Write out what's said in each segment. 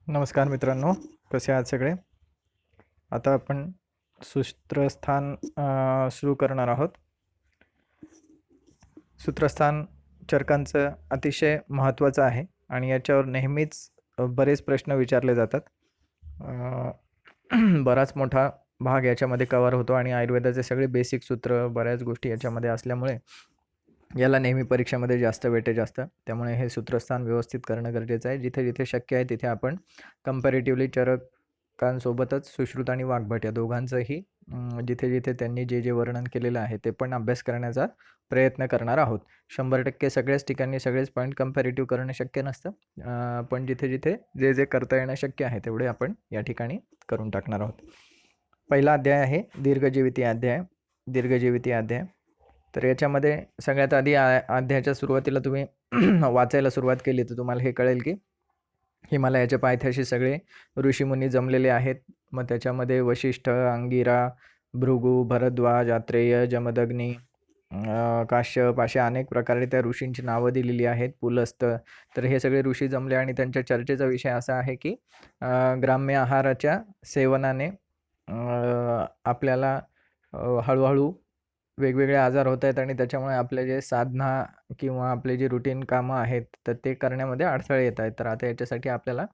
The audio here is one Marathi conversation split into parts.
नमस्कार मित्रांनो, कसे आहात सगळे? आता आपण सूत्रस्थान सुरू करणार आहोत. सूत्रस्थान चरकांचं अतिशय महत्त्वाचं आहे आणि याच्यावर नेहमीच बरेच प्रश्न विचारले जातात. बराच मोठा भाग याच्यामध्ये कव्हर होतो आणि आयुर्वेदाचे सगळे बेसिक सूत्र बऱ्याच गोष्टी याच्यामध्ये असल्यामुळे याला नेहमी परीक्षेमध्ये जास्त वेटेज असतं. त्यामुळे हे सूत्रस्थान व्यवस्थित करणं गरजेचं आहे. जिथे जिथे शक्य आहे तिथे आपण कंपॅरेटिव्हली चरकांसोबतच सुश्रुत आणि वाग्भट या दोघांचंही जिथे जिथे त्यांनी जे जे वर्णन केलेलं आहे ते पण अभ्यास करण्याचा प्रयत्न करणार आहोत. 100% सगळ्याच ठिकाणी सगळेच पॉईंट कंपॅरेटिव्ह करणं शक्य नसतं, पण जिथे जिथे जे जे करता येणं शक्य आहे तेवढे आपण या ठिकाणी करून टाकणार आहोत. पहिला अध्याय आहे दीर्घजीविती अध्याय. दीर्घजीविती अध्याय तर याच्यामध्ये सगळ्यात आधी अध्यायाच्या सुरुवातीला तुम्ही वाचायला सुरुवात केली तर तुम्हाला हे कळेल की हिमालयाच्या पायथ्याशी सगळे ऋषीमुनी जमलेले आहेत. मग त्याच्यामध्ये वशिष्ठ, अंगिरा, भृगू, भरद्वाज, आत्रेय, जमदग्नी, काश्यप अशा अनेक प्रकारे त्या ऋषींची नावं दिलेली आहेत. पुलस्त. तर हे सगळे ऋषी जमले आणि त्यांच्या चर्चेचा विषय असा आहे की ग्राम्य आहाराच्या सेवनाने आपल्याला हळूहळू वेगवेगळे आजार होत आहेत आणि त्याच्यामुळे आपले जे साधना किंवा आपले जे रुटीन कामं आहेत तर ते करण्यामध्ये अडथळे येत आहेत. तर आता याच्यासाठी आपल्याला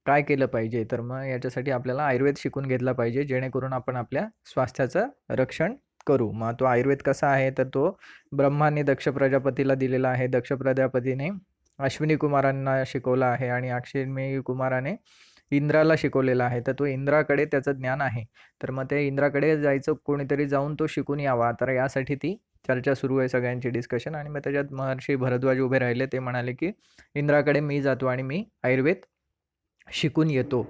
काय केलं पाहिजे? तर मग याच्यासाठी आपल्याला आयुर्वेद शिकून घेतला पाहिजे जेणेकरून आपण आपल्या स्वास्थ्याचं रक्षण करू. मग तो आयुर्वेद कसा आहे तर तो ब्रह्माने दक्ष प्रजापतीला दिलेला आहे. दक्ष प्रजापतीने अश्विनी कुमारांना शिकवला आहे आणि अश्विनी कुमाराने इंद्राला शिकवलेला आहे. तर तो इंद्राकडे त्याचं ज्ञान आहे. तर मग ते इंद्राकडे जायचं, कोणीतरी जाऊन तो शिकून यावा. तर यासाठी ती चर्चा सुरू आहे, सगळ्यांची डिस्कशन. आणि मग त्याच्यात महर्षी भरद्वाज उभे राहिले. ते म्हणाले की इंद्राकडे मी जातो आणि मी आयुर्वेद शिकून येतो.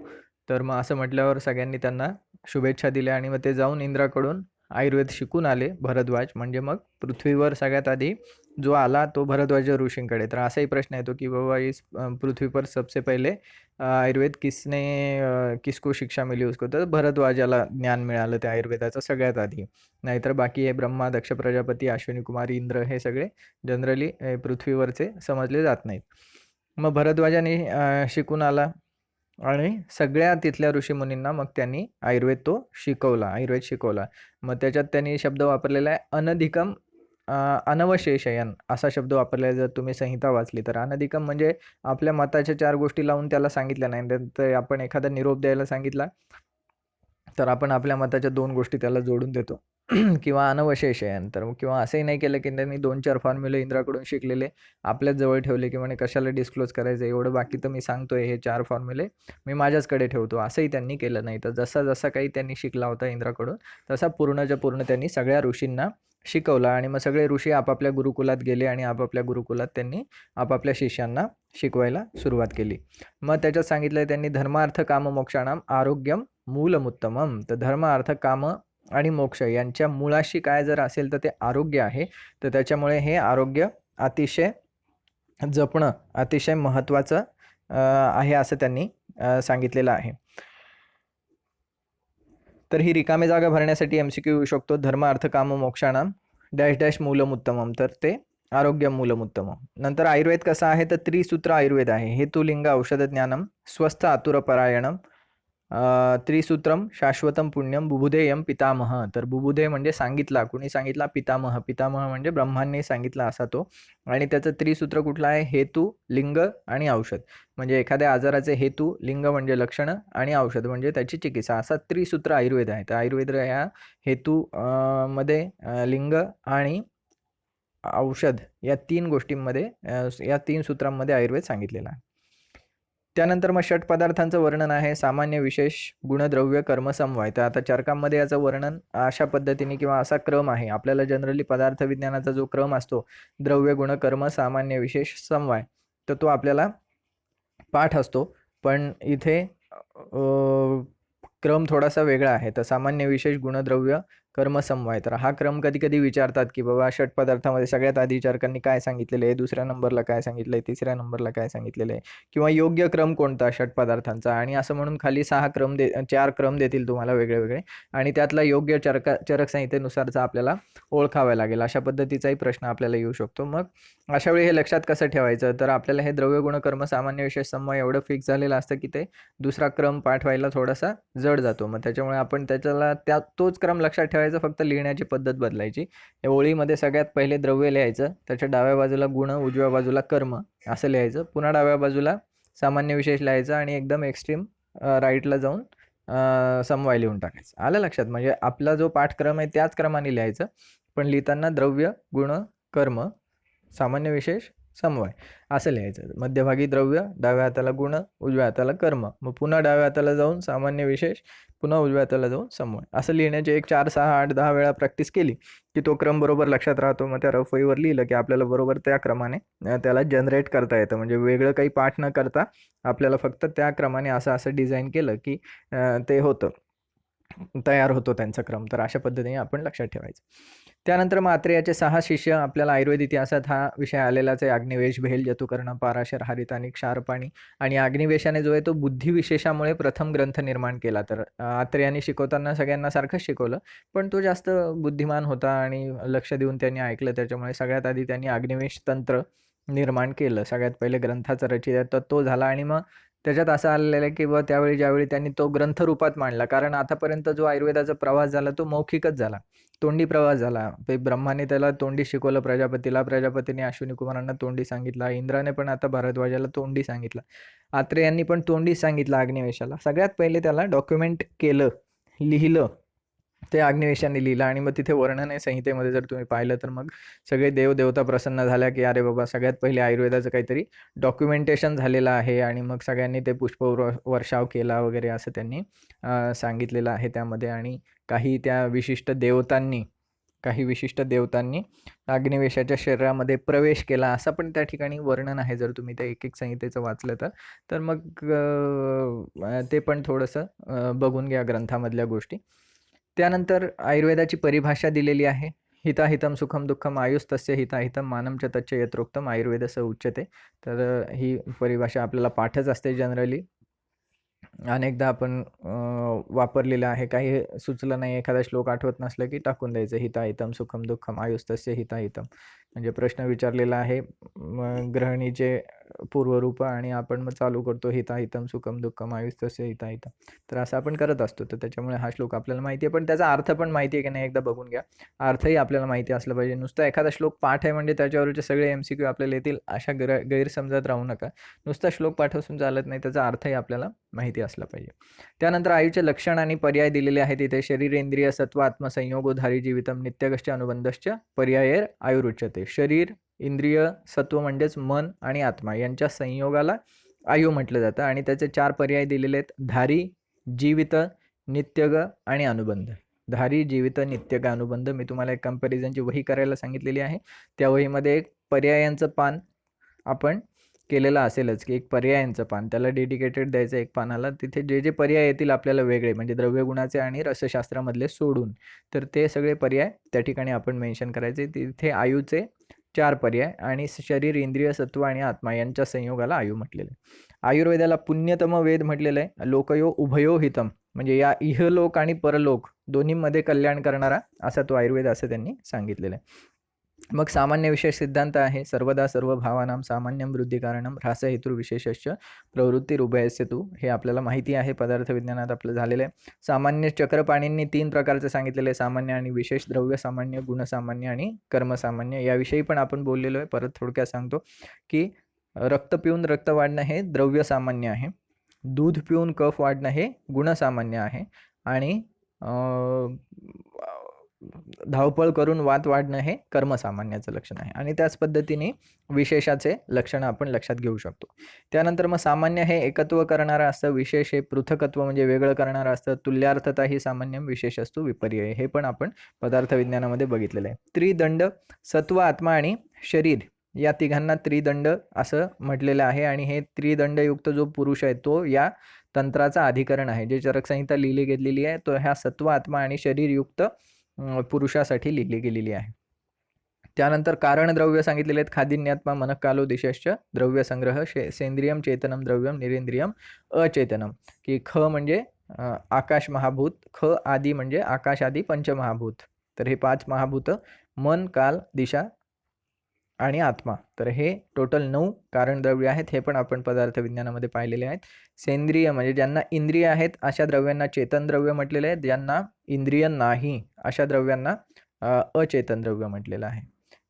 तर मग असं म्हटल्यावर सगळ्यांनी त्यांना शुभेच्छा दिल्या आणि मग ते जाऊन इंद्राकडून आयुर्वेद शिकून आले भरद्वाज. म्हणजे मग पृथ्वीवर सगळ्यात आधी जो आला तो भरद्वाज ऋषींकडे. तर असाही प्रश्न येतो की बाबा इस पृथ्वी पर सबसे पहिले आयुर्वेद किसको शिक्षा मिली उसको. तर भरद्वाजाला ज्ञान मिळालं त्या आयुर्वेदाचं सगळ्यात आधी. नाहीतर बाकी हे ब्रह्मा, दक्ष प्रजापती, अश्विनी कुमार, इंद्र हे सगळे जनरली पृथ्वीवरचे समजले जात नाहीत. मग भरद्वाजाने शिकून आला आणि सगळ्या तिथल्या ऋषीमुनींना मग त्यांनी आयुर्वेद तो शिकवला, आयुर्वेद शिकवला. मग त्याच्यात त्यांनी शब्द वापरलेला आहे अनधिकम अनवशेषयन असा शब्द वापरलेला आहे. जर तुम्ही संहिता वाचली तर अनधिकम म्हणजे आपल्या मताच्या 4 गोष्टी लावून त्याला सांगितल्या नाही. तर आपण एखादा निरोप द्यायला सांगितला तर आपण आपल्या मताच्या 2 गोष्टी त्याला जोडून देतो किंवा अनवशेषयन. तर किंवा असंही नाही केलं की त्यांनी 2-4 फॉर्म्युले इंद्राकडून शिकलेले आपल्याच जवळ ठेवले की म्हणे कशाला डिस्क्लोज करायचं, एवढं बाकी तर मी सांगतोय, हे 4 फॉर्म्युले मी माझ्याचकडे ठेवतो. असंही त्यांनी केलं नाही. तर जसा जसा काही त्यांनी शिकला होता इंद्राकडून तसा पूर्णच्या पूर्ण त्यांनी सगळ्या ऋषींना शिकवला. आणि मग सगळे ऋषी आपापल्या गुरुकुलात गेले आणि आपापल्या गुरुकुलात त्यांनी आपापल्या शिष्यांना शिकवायला सुरुवात केली. मग त्याच्यात सांगितलंय त्यांनी धर्मार्थ काम मोक्षाणाम आरोग्यम मूलमुत्तमम. तर धर्म, अर्थ, काम आणि मोक्ष यांच्या मुळाशी काय जर असेल तर ते आरोग्य आहे. तर त्याच्यामुळे हे आरोग्य अतिशय जपणं अतिशय महत्त्वाचं आहे असं त्यांनी सांगितलेलं आहे. तर ही रिकामी जागा भरण्यासाठी MCQ येऊ शकतो. धर्म, अर्थ, काम, मोक्षाणाम डॅश डॅश मूलमुत्तमम. तर ते आरोग्य मूलमुत्तमम. नंतर आयुर्वेद कसा आहे तर त्रिसूत्र आयुर्वेद आहे. हेतुलिंग औषध ज्ञानम स्वस्थ आतुरपरायणम त्रिसूत्रम शाश्वतम पुण्यम बुबुधेयम पितामह. तर बुबुधे म्हणजे सांगितला, कुणी सांगितला? पितामह. पितामह म्हणजे ब्रह्मांनी सांगितला असा तो. आणि त्याचं त्रिसूत्र कुठलं आहे? हेतू, लिंग आणि औषध. म्हणजे एखाद्या आजाराचे हेतू, लिंग म्हणजे लक्षणं आणि औषध म्हणजे त्याची चिकित्सा, असा त्रिसूत्र आयुर्वेद आहे. तर आयुर्वेद या हेतू मध्ये लिंग आणि औषध या 3 गोष्टींमध्ये या 3 सूत्रांमध्ये आयुर्वेद सांगितलेला आहे. त्यानंतर मग षट पदार्थांचं वर्णन आहे. सामान्य, विशेष, गुणद्रव्य, कर्म, समवाय. तर आता चरकांमध्ये याचं वर्णन अशा पद्धतीने किंवा असा क्रम आहे. आपल्याला जनरली पदार्थ विज्ञानाचा जो क्रम असतो द्रव्य, गुण, कर्म, सामान्य, विशेष, समवाय, तर तो आपल्याला पाठ असतो. पण इथे क्रम थोडासा वेगळा आहे. तर सामान्य, विशेष, गुणद्रव्य, कर्मसमवाय. तर हा क्रम कधी-कधी विचारतात, की बाबा षट पदार्थामध्ये सगळ्यात आधी चरकांनी काय सांगितलेलं आहे, दुसऱ्या नंबरला काय सांगितलं आहे, तिसऱ्या नंबरला काय सांगितलेलं आहे किंवा योग्य क्रम कोणता षट पदार्थांचा आणि असं म्हणून खाली 4 क्रम देतील तुम्हाला वेगळे-वेगळे आणि त्यातला योग्य चरक संहितेनुसारचा आपल्याला ओळखावा लागेल. अशा पद्धतीचाही प्रश्न आपल्याला येऊ शकतो. मग अशा वेळी हे लक्षात कसं ठेवायचं, तर आपल्याला हे द्रव्य गुण कर्म सामान्य विशेष समवाय एवढं फिक्स झालेलं असतं, की ते दुसरा क्रम पाठ व्हायला थोडासा जड जातो. मग त्याच्यामुळे आपण त्याला तोच क्रम लक्षात ठेवायचा, फक्त लिहिण्याची पद्धत बदलायची. या ओळीमध्ये सगळ्यात पहिले द्रव्य लिहायचं, त्याच्या डाव्या बाजूला गुण, उजव्या बाजूला कर्म असं लिहायचं. पुन्हा डाव्या बाजूला सामान्य विशेष लिहायचं आणि एकदम एक्स्ट्रीम राईटला जाऊन समवाय लिहून टाकायचं. आलं लक्षात? म्हणजे आपला जो पाठक्रम आहे त्याच क्रमाने लिहायचं, पण लिहिताना द्रव्य, गुण, कर्म, सामान्य विशेष, समवाय असं लिहायचं. मध्यभागी द्रव्य, डाव्या हाताला गुण, उजव्या हाताला कर्म, मग पुन्हा डाव्या हाताला जाऊन सामान्य विशेष, पुन्हा उजव्या हाताला जाऊन समवाय असं लिहिण्याची एक 4, 6, 8, 10 वेळा प्रॅक्टिस केली की तो क्रम बरोबर लक्षात राहतो. मग त्या रफ वहीवर लिहिलं की आपल्याला बरोबर त्या क्रमाने त्याला जनरेट करता येतं. म्हणजे वेगळं काही पाठ न करता आपल्याला फक्त त्या क्रमाने असं डिझाईन केलं की ते होतं, तयार होतो त्यांचा क्रम. तर अशा पद्धतीने आपण लक्षात ठेवायचं. त्यानंतर मग आत्रेयाचे 6 शिष्य आपल्याला आयुर्वेद इतिहासात हा विषय आलेलाच आहे. अग्निवेश, भेल, जतुकर्ण, पाराशर, हरित आणि क्षारपाणी. आणि अग्निवेशाने जो आहे तो बुद्धिविशेषामुळे प्रथम ग्रंथ निर्माण केला. तर आत्रेयाने शिकवताना सगळ्यांना सारखंच शिकवलं, पण तो जास्त बुद्धिमान होता आणि लक्ष देऊन त्यांनी ऐकलं. त्याच्यामुळे सगळ्यात आधी त्यांनी अग्निवेश तंत्र निर्माण केलं. सगळ्यात पहिले ग्रंथाचा रचयिता तो झाला आणि मग त्याच्यात असं आलेलं आहे की ज्यावेळी त्यांनी तो ग्रंथ रूपात मांडला, कारण आतापर्यंत जो आयुर्वेदाचा प्रवास झाला तो मौखिकच झाला, तोंडी प्रवास झाला. ब्रह्माने त्याला तोंडी शिकवलं प्रजापतीला, प्रजापतीने अश्विनी कुमारांना तोंडी सांगितला, इंद्राने पण आता भारद्वाजाला तोंडी सांगितलं, आत्रेयांनी पण तोंडी सांगितलं अग्निवेशाला. सगळ्यात पहिले त्याला डॉक्युमेंट केलं, लिहिलं, ते अग्निवेशाने लिहिलं आणि मग तिथे वर्णन आहे संहितेमध्ये जर तुम्ही पाहिलं तर मग सगळे देवदेवता प्रसन्न झाल्या की अरे बाबा सगळ्यात पहिले आयुर्वेदाचं काहीतरी डॉक्युमेंटेशन झालेलं आहे आणि मग सगळ्यांनी ते वर्षाव केला वगैरे असं त्यांनी सांगितलेलं आहे त्यामध्ये. आणि काही विशिष्ट देवतांनी अग्निवेशाच्या शरीरामध्ये प्रवेश केला असं पण त्या ठिकाणी वर्णन आहे. जर तुम्ही ते एक संहितेचं वाचलं तर मग ते पण थोडंसं बघून घ्या ग्रंथामधल्या गोष्टी. त्यानंतर आयुर्वेदाची परिभाषा दिलेली आहे. हिताहितम सुखम दुःखम आयुस्तस्य हिताहितम मानम च तच्च यत्रोक्तम आयुर्वेदस्य उच्यते. तर ही परिभाषा आपल्याला पाठच असते जनरली, अनेकदा आपण वापरलेलं आहे. काही सुचलं नाही, एखादा श्लोक आठवत नसलं की टाकून द्यायचं हिताहितम सुखम दुःखम आयुस्तस्य हिताहितम. म्हणजे प्रश्न विचारलेला आहे गृहिणीचे पूर्वरूप आणि आपण मग चालू करतो हिताहितम सुखम दुःखम आयुस्तस्य हिताहितम. तर असं आपण करत असतो. तर त्याच्यामुळे हा श्लोक आपल्याला माहिती आहे, पण त्याचा अर्थ पण माहिती आहे की नाही एकदा बघून घ्या. अर्थही आपल्याला माहिती असलं पाहिजे. नुसतं एखादा श्लोक पाठ आहे म्हणजे त्याच्यावरचे सगळे MCQ आपल्याला येतील अशा गैरसमजात राहू नका. नुसता श्लोक पाठ असून चालत नाही, त्याचा अर्थही आपल्याला माहिती असला पाहिजे. त्यानंतर आयुचे लक्षण आणि पर्याय दिलेले आहेत इथे. शरीर इंद्रिय सत्व आत्मसंयोगोधारी जीवितम नित्यगश्च अनुबंधश्च पर्यायर आयुरुच्यते. शरीर, इंद्रिय, सत्व म्हणजेच मन आणि आत्मा यांच्या संयोगाला आयु म्हटलं जातं आणि त्याचे 4 पर्याय दिलेले आहेत. धारी, जीवित, नित्यग आणि अनुबंध. धारी, जीवित, नित्यग, अनुबंध. मी तुम्हाला एक कंपॅरिझनची वही करायला सांगितलेली आहे. त्या वहीमध्ये एक पर्यायांचं पान आपण केलेलं असेलच की एक पर्यायांचं पान, त्याला डेडिकेटेड द्यायचं एक पानाला. तिथे जे जे पर्याय येतील आपल्याला वेगळे म्हणजे द्रव्यगुणाचे आणि रसशास्त्रामधले सोडून, तर ते सगळे पर्याय त्या ठिकाणी आपण मेन्शन करायचे. तिथे आयुचे 4 पर्याय आणि शरीर, इंद्रिय, सत्व आणि आत्मा यांच्या संयोगाला आयु म्हटलेलं आहे. आयुर्वेदाला पुण्यतम वेद म्हटलेलं आहे. लोकयो उभयो हितम म्हणजे या इहलोक आणि परलोक दोन्हीमध्ये कल्याण करणारा असा तो आयुर्वेद असं त्यांनी सांगितलेलं आहे. मग सामान्य विशेष सिद्धांत आहे. सर्वदा सर्व भावानां सामान्यम वृद्धी कारणम ह्रास हेतु विशेषश्च प्रवृत्ती उभयस्य तू. हे आपल्याला माहिती आहे, पदार्थ विज्ञानात आपलं झालेलं आहे. सामान्य चक्रपाणींनी 3 प्रकारचे सांगितलेले, सामान्य आणि विशेष, द्रव्य सामान्य, गुणसामान्य आणि कर्मसामान्य. याविषयी पण आपण बोललेलो आहे. परत थोडक्यात सांगतो की रक्त पिऊन रक्त वाढणं हे द्रव्य सामान्य आहे, दूध पिऊन कफ वाढणं हे गुणसामान्य आहे आणि धावपळ करून वात वाढणं हे कर्मसामान्याचं लक्षण आहे. आणि त्याच पद्धतीने विशेषाचे लक्षण आपण लक्षात घेऊ शकतो. त्यानंतर मग सामान्य हे एकत्व करणारं असतं, विशेष हे पृथकत्व म्हणजे वेगळं करणारं असतं, तुल्यार्थता ही सामान्य, विशेष असतो विपर्यय. हे पण आपण पदार्थ विज्ञानामध्ये बघितलेलं आहे. त्रिदंड, सत्व, आत्मा आणि शरीर या तिघांना त्रिदंड असं म्हटलेलं आहे आणि हे त्रिदंडयुक्त जो पुरुष आहे तो या तंत्राचा अधिकरण आहे. जे चरकसंहिता लिहिली गेलेली आहे तो ह्या सत्व, आत्मा आणि शरीरयुक्त पुरुषासाठी लिहिली गेलेली आहे. त्यानंतर कारण द्रव्य सांगितलेले आहेत. खादिन्यात्मा मनःकालो दिशश्च द्रव्य संग्रह सेंद्रियम चेतनम द्रव्यम निरेंद्रियम अचेतनम, की ख म्हणजे आकाश महाभूत, ख आदी म्हणजे आकाश आदी पंचमहाभूत. तर हे 5 महाभूत मन, काल, दिशा आणि आत्मा. तर हे टोटल 9 कारण द्रव्य आहेत. हे पण आपण पदार्थ विज्ञानामध्ये पाहिलेले आहेत. सेंद्रिय म्हणजे ज्यांना इंद्रिय आहेत अशा द्रव्यांना चेतन द्रव्य म्हटलेले आहे. ज्यांना इंद्रिय नाही अशा द्रव्यांना अचेतन द्रव्य म्हटलेलं आहे.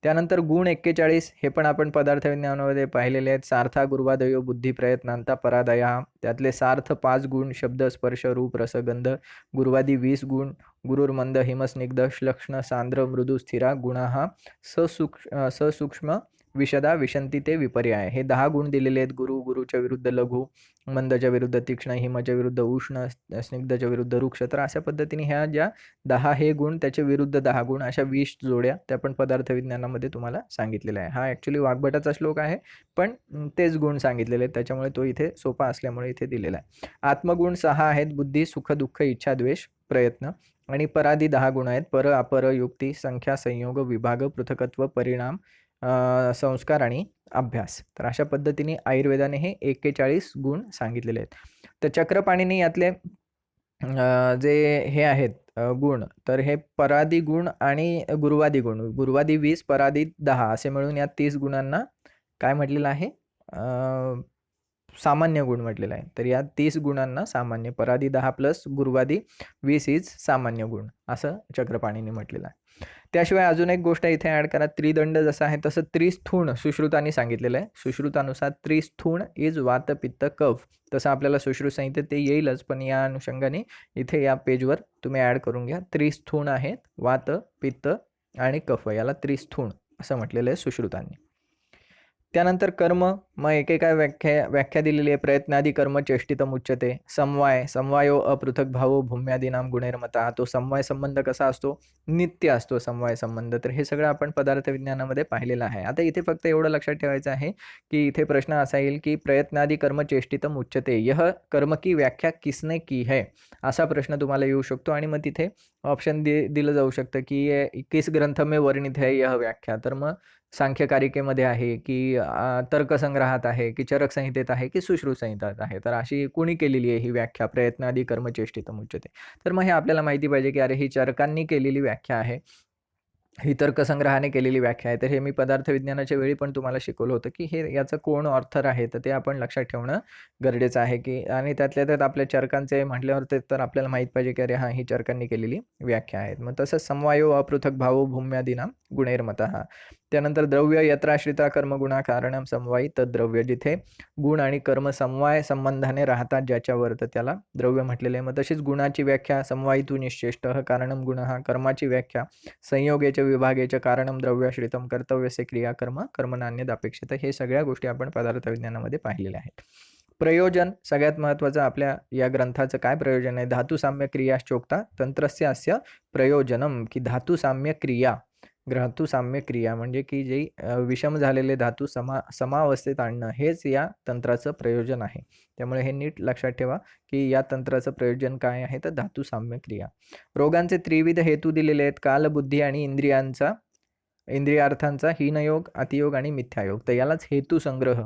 त्यानंतर गुण 41 हे पण आपण पदार्थ विज्ञानामध्ये पाहिलेले आहेत. सार्था गुरुवादयो बुद्धी प्रयत्नांता परादया, त्यातले सार्थ 5 गुण शब्द स्पर्श रूप रसगंध, गुरुवादी 20 गुण गुरुर्मंद हिमस्निग्ध श्लक्ष्ण सांद्र मृदू स्थिरा गुणाः ससूक्ष्म विशदा विशंती ते विपर्याय. हे 10 गुण दिलेले आहेत. गुरुच्या विरुद्ध लघु, मंदच्या विरुद्ध तीक्ष्ण, हिमच्या विरुद्ध उष्ण, स्निग्धच्या विरुद्ध रुक्ष. तर अशा पद्धतीने ह्या ज्या 10 हे गुण त्याच्या विरुद्ध 10 गुण अशा 20 जोड्या त्या पण पदार्थ विज्ञानामध्ये तुम्हाला सांगितलेल्या आहे. हा ॲक्च्युली वाग्भटाचा श्लोक आहे, पण तेच गुण सांगितलेले आहेत, त्याच्यामुळे तो इथे सोपा असल्यामुळे इथे दिलेला आहे. आत्मगुण 6 आहेत. बुद्धी, सुख, दुःख, इच्छा, द्वेष, प्रयत्न. आणि परादी 10 गुण आहेत. पर, अपर, युक्ती, संख्या, संयोग, विभाग, पृथकत्व, परिणाम, संस्कार आणि अभ्यास. तर अशा पद्धतीने आयुर्वेदाने हे 41 गुण सांगितलेले आहेत. तर चक्रपाणीने यातले जे हे आहेत गुण, तर हे परादी गुण आणि गुरुवादी गुण, गुरुवादी 20 परादी 10 असे मिळून या 30 गुणांना काय म्हटलेलं आहे, सामान्य गुण म्हटलेला आहे. तर या 30 गुणांना सामान्य, परादी 10 प्लस गुरुवादी 20 इज सामान्य गुण असं चक्रपाणीने म्हटलेलं आहे. त्याशिवाय अजून एक गोष्ट इथे ॲड करा. त्रिदंड जसं आहे तसं त्रिस्थूण सुश्रुतांनी सांगितलेलं आहे. सुश्रुतानुसार त्रिस्थूण इज वात पित्त कफ. तसं आपल्याला सुश्रुत संहितेत ते येईलच, पण या अनुषंगाने इथे या पेजवर तुम्ही ॲड करून घ्या. त्रिस्थूण आहेत वात, पित्त आणि कफ, याला त्रिस्थूण असं म्हटलेलं आहे सुश्रुतांनी. त्यानंतर कर्म, मग एकेका व्याख्या दिलेली आहे. प्रयत्नादी कर्म चेष्टितम उच्यते. समवायो अपृथक भावो भूम्यादीनाम गुणैर्मता. तो समवाय संबंध कसा असतो, नित्य असतो समवाय संबंध. तर हे सगळं आपण पदार्थ विज्ञानामध्ये पाहिलेलं आहे. आता इथे फक्त एवढं लक्षात ठेवायचं आहे की इथे प्रश्न असा येईल की प्रयत्नादी कर्म चेष्टितम उच्यते, यह कर्म की व्याख्या किसने की है, असा प्रश्न तुम्हाला येऊ शकतो. आणि मग तिथे ऑप्शन दिलं जाऊ शकतं की किस ग्रंथ में वर्णित है यह व्याख्या. तर मग सांख्यकारिकेमध्ये आहे की तर्कसंग्रहात आहे की चरक संहितेत आहे की सुश्रुत संहितेत आहे. तर अशी कोणी केलेली आहे ही व्याख्या, प्रयत्नादी कर्म चेष्टितम उच्यते. तर मग हे आपल्याला माहिती पाहिजे की अरे ही चरकांनी केलेली व्याख्या आहे, ही तर्कसंग्रहाने केलेली व्याख्या आहे. तर हे मी पदार्थ विज्ञानाच्या वेळी पण तुम्हाला शिकवलं होतं की हे याचं कोण ऑर्थर आहे, तर ते आपण लक्षात ठेवणं गरजेचं आहे. की आणि त्यातल्या त्यात आपल्या चरकांचे म्हटल्यावर ते तर आपल्याला माहीत पाहिजे की अरे हां, ही चरकांनी केलेली व्याख्या आहेत. मग तसंच समवायो अपृथक भावो भूम्यादीनाम गुणैर्मतः. त्यानंतर द्रव्य यत्राश्रिता कर्मगुणा कारणम समवायी तद्द्रव्य, जिथे गुण आणि कर्म समवाय संबंधाने राहतात ज्याच्यावर, तर त्याला द्रव्य म्हटलेले आहे. मग तशीच गुणाची व्याख्या समवायितू निश्चेष्ट कारणम गुणः. कर्माची व्याख्या संयोगेच विभागेच कारणम द्रव्याश्रितम कर्तव्यसे क्रिया कर्म नान्यद अपेक्षित. हे सगळ्या गोष्टी आपण पदार्थ विज्ञानामध्ये पाहिलेल्या आहेत. प्रयोजन सगळ्यात महत्त्वाचं आपल्या या ग्रंथाचं काय प्रयोजन आहे, धातुसाम्य क्रियाश्चोक्ता तंत्रस्य अस्य प्रयोजनम, की धातुसाम्य क्रिया, धातुसाम्य क्रिया म्हणजे की जे विषम झालेले धातू समावस्थेत आणणं, हेच या तंत्राचं प्रयोजन आहे. त्यामुळे हे नीट लक्षात ठेवा की या तंत्राचं प्रयोजन काय आहे, तर धातुसाम्य क्रिया. रोगांचे त्रिविध हेतू दिलेले आहेत. काल, बुद्धी आणि इंद्रियार्थांचा हीनयोग, अतियोग आणि मिथ्यायोग. तर यालाच हेतू संग्रह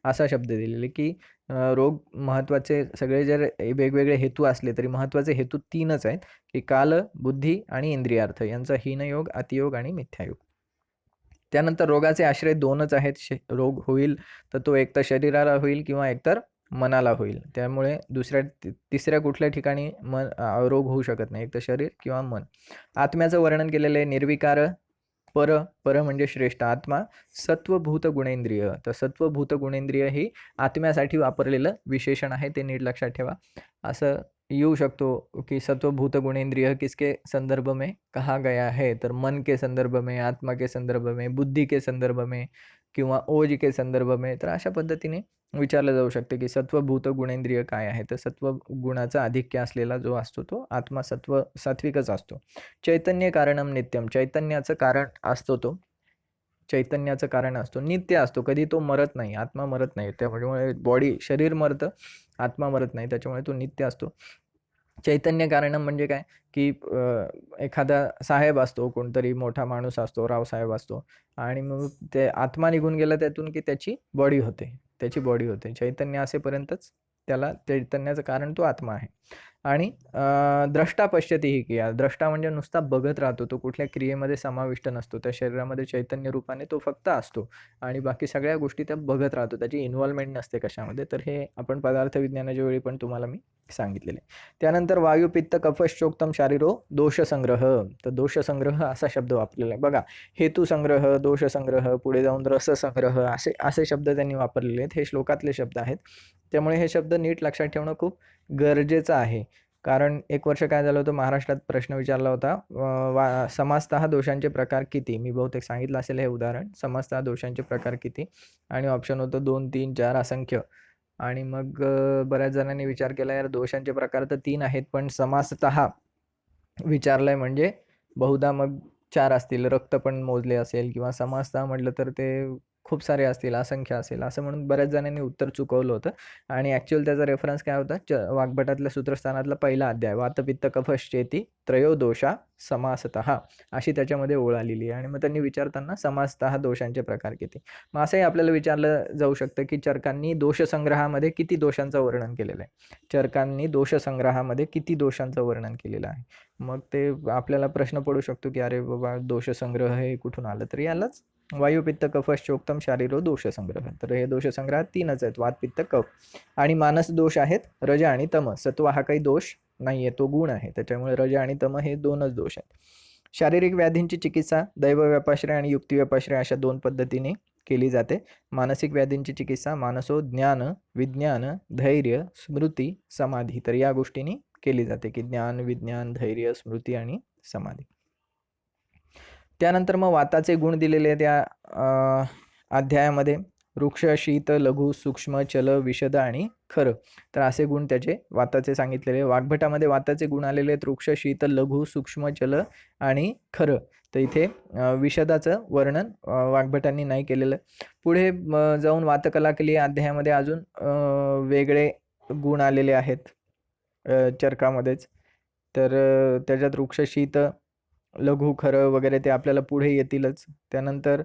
असा शब्द दिलेले की रोग महत्त्वाचे सगळे जर वेगवेगळे हेतू असले तरी महत्त्वाचे हेतू 3च आहेत की काल, बुद्धी आणि इंद्रियार्थ यांचा हीनयोग, अतियोग आणि मिथ्यायोग. त्यानंतर रोगाचे आश्रय 2च आहेत. रोग होईल तर तो एकतर शरीराला होईल किंवा एकतर मनाला होईल. त्यामुळे तिसऱ्या कुठल्या ठिकाणी रोग होऊ शकत नाही, एकतर शरीर किंवा मन. आत्म्याचं वर्णन केलेलं आहे. निर्विकार, पर म्हणजे श्रेष्ठ आत्मा, सत्वभूत गुणेंद्रिय. तर सत्वभूत गुणेंद्रिय ही आत्म्यासाठी वापरलेलं विशेषण आहे, ते नीट लक्षात ठेवा. असं येऊ शकतो की सत्वभूत गुणेंद्रिय किसके संदर्भ में कहा गया है, तर मन के संदर्भ में, आत्मा के संदर्भ में, बुद्धी के संदर्भ में किंवा ओज के संदर्भ में. तर अशा पद्धतीने विचारलं जाऊ शकते की सत्वभूत गुणेंद्रिय काय आहे, तर सत्व गुणाचा आधिक्य असलेला जो असतो तो आत्मा सात्विकच असतो. चैतन्य कारणम नित्यम, चैतन्याचं कारण असतो तो, चैतन्याचं कारण असतो, नित्य असतो, कधी तो मरत नाही, आत्मा मरत नाही. त्यामुळे शरीर मरतं, आत्मा मरत नाही, त्याच्यामुळे तो नित्य असतो. चैतन्य कारणम म्हणजे काय, की एखादा साहेब असतो, कोणतरी मोठा माणूस असतो, रावसाहेब असतो आणि मग ते आत्मा निघून गेला त्यातून, की त्याची बॉडी होते. त्याची बॉडी होते. चैतन्य असेपर्यंतच त्याला चैतन्याचं कारण तो आत्मा आहे. आणि द्रष्टा पश्यती ही क्रिया. द्रष्टा म्हणजे नुसता बघत राहतो. तो कुठल्या क्रियेमध्ये समाविष्ट नसतो. त्या शरीरामध्ये चैतन्य रूपाने तो फक्त असतो आणि बाकी सगळ्या गोष्टी त्या बघत राहतो. त्याची इन्व्हॉल्वमेंट नसते कशामध्ये. तर हे आपण पदार्थ विज्ञानाच्या वेळी पण तुम्हाला मी सांगितलेले. त्यानंतर वायू, पित्त, कफश्चोक्तम शारीरो दोषसंग्रह. तर दोषसंग्रह असा शब्द वापरलेला आहे. बघा, हेतुसंग्रह, दोषसंग्रह, पुढे जाऊन रससंग्रह असे असे शब्द त्यांनी वापरलेले आहेत. हे श्लोकातले शब्द आहेत. त्यामुळे हे शब्द नीट लक्षात ठेवणं खूप गरजेचं आहे. कारण एक वर्ष काय झालं होतं, महाराष्ट्रात प्रश्न विचारला होता, समाजतः दोषांचे प्रकार किती? मी बहुतेक सांगितलं असेल हे उदाहरण. समाजतः दोषांचे प्रकार किती? आणि ऑप्शन होतं 2, 3, 4 असंख्य. आणि मग बऱ्याच जणांनी विचार केला, यार दोषांचे प्रकार तर 3 आहेत, पण समासतः विचारलंय म्हणजे बहुधा मग 4 असतील. रक्त पण मोजले असेल किंवा समासतः म्हटलं तर ते खूप सारे असतील, असंख्य असेल, असं म्हणून बऱ्याच जणांनी उत्तर चुकवलं होतं. आणि ॲक्च्युअल त्याचा रेफरन्स काय होता, वाग्भटातल्या सूत्रस्थानातला पहिला अध्याय, वातपित्त कफश्चेती त्रयोदोषा समासतः, अशी त्याच्यामध्ये ओळ आलेली आहे. आणि मग त्यांनी विचारताना समासतः दोषांचे प्रकार किती. मग असंही आपल्याला विचारलं जाऊ शकतं, की चरकांनी दोषसंग्रहामध्ये किती दोषांचं वर्णन केलेलं आहे. चरकांनी दोषसंग्रहामध्ये किती दोषांचं वर्णन केलेलं आहे. मग ते आपल्याला प्रश्न पडू शकतो, की अरे बाबा, दोषसंग्रह हे कुठून आलं? तर यालाच वायू, पित्त, कफश्चोक्तम शारीरो दोषसंग्रह. तर हे दोषसंग्रहात 3च आहेत, वात, पित्त, कफ. आणि मानस दोष आहेत, रज आणि तम. सत्व हा काही दोष नाहीये, तो गुण आहे. त्याच्यामुळे रज आणि तम हे 2च दोष आहेत. शारीरिक व्याधींची चिकित्सा दैव व्यापाश्रय आणि युक्ती व्यापाश्रय अशा 2 पद्धतीने केली जाते. मानसिक व्याधींची चिकित्सा मानसो ज्ञान, विज्ञान, धैर्य, स्मृती, समाधी. तर या गोष्टींनी केली जाते, की ज्ञान, विज्ञान, धैर्य, स्मृती आणि समाधी. त्यानंतर मग वाताचे गुण दिलेले त्या अध्यायामध्ये वृक्ष, शीत, लघु, सूक्ष्म, चल, विशद आणि खर. तर असे गुण त्याचे वाताचे सांगितलेले. वाग्भटामध्ये वाताचे गुण आलेले आहेत, वृक्ष, शीत, लघु, सूक्ष्म, चल आणि खर. तर इथे विशदाचं वर्णन वाग्भटांनी नाही केलेलं. पुढे जाऊन वातकलाकली अध्यायामध्ये अजून वेगळे गुण आलेले आहेत चरकामध्येच. तर त्याच्यात वृक्ष, शीत, लघु, खरं वगैरे ते आपल्याला पुढे येतीलच. त्यानंतर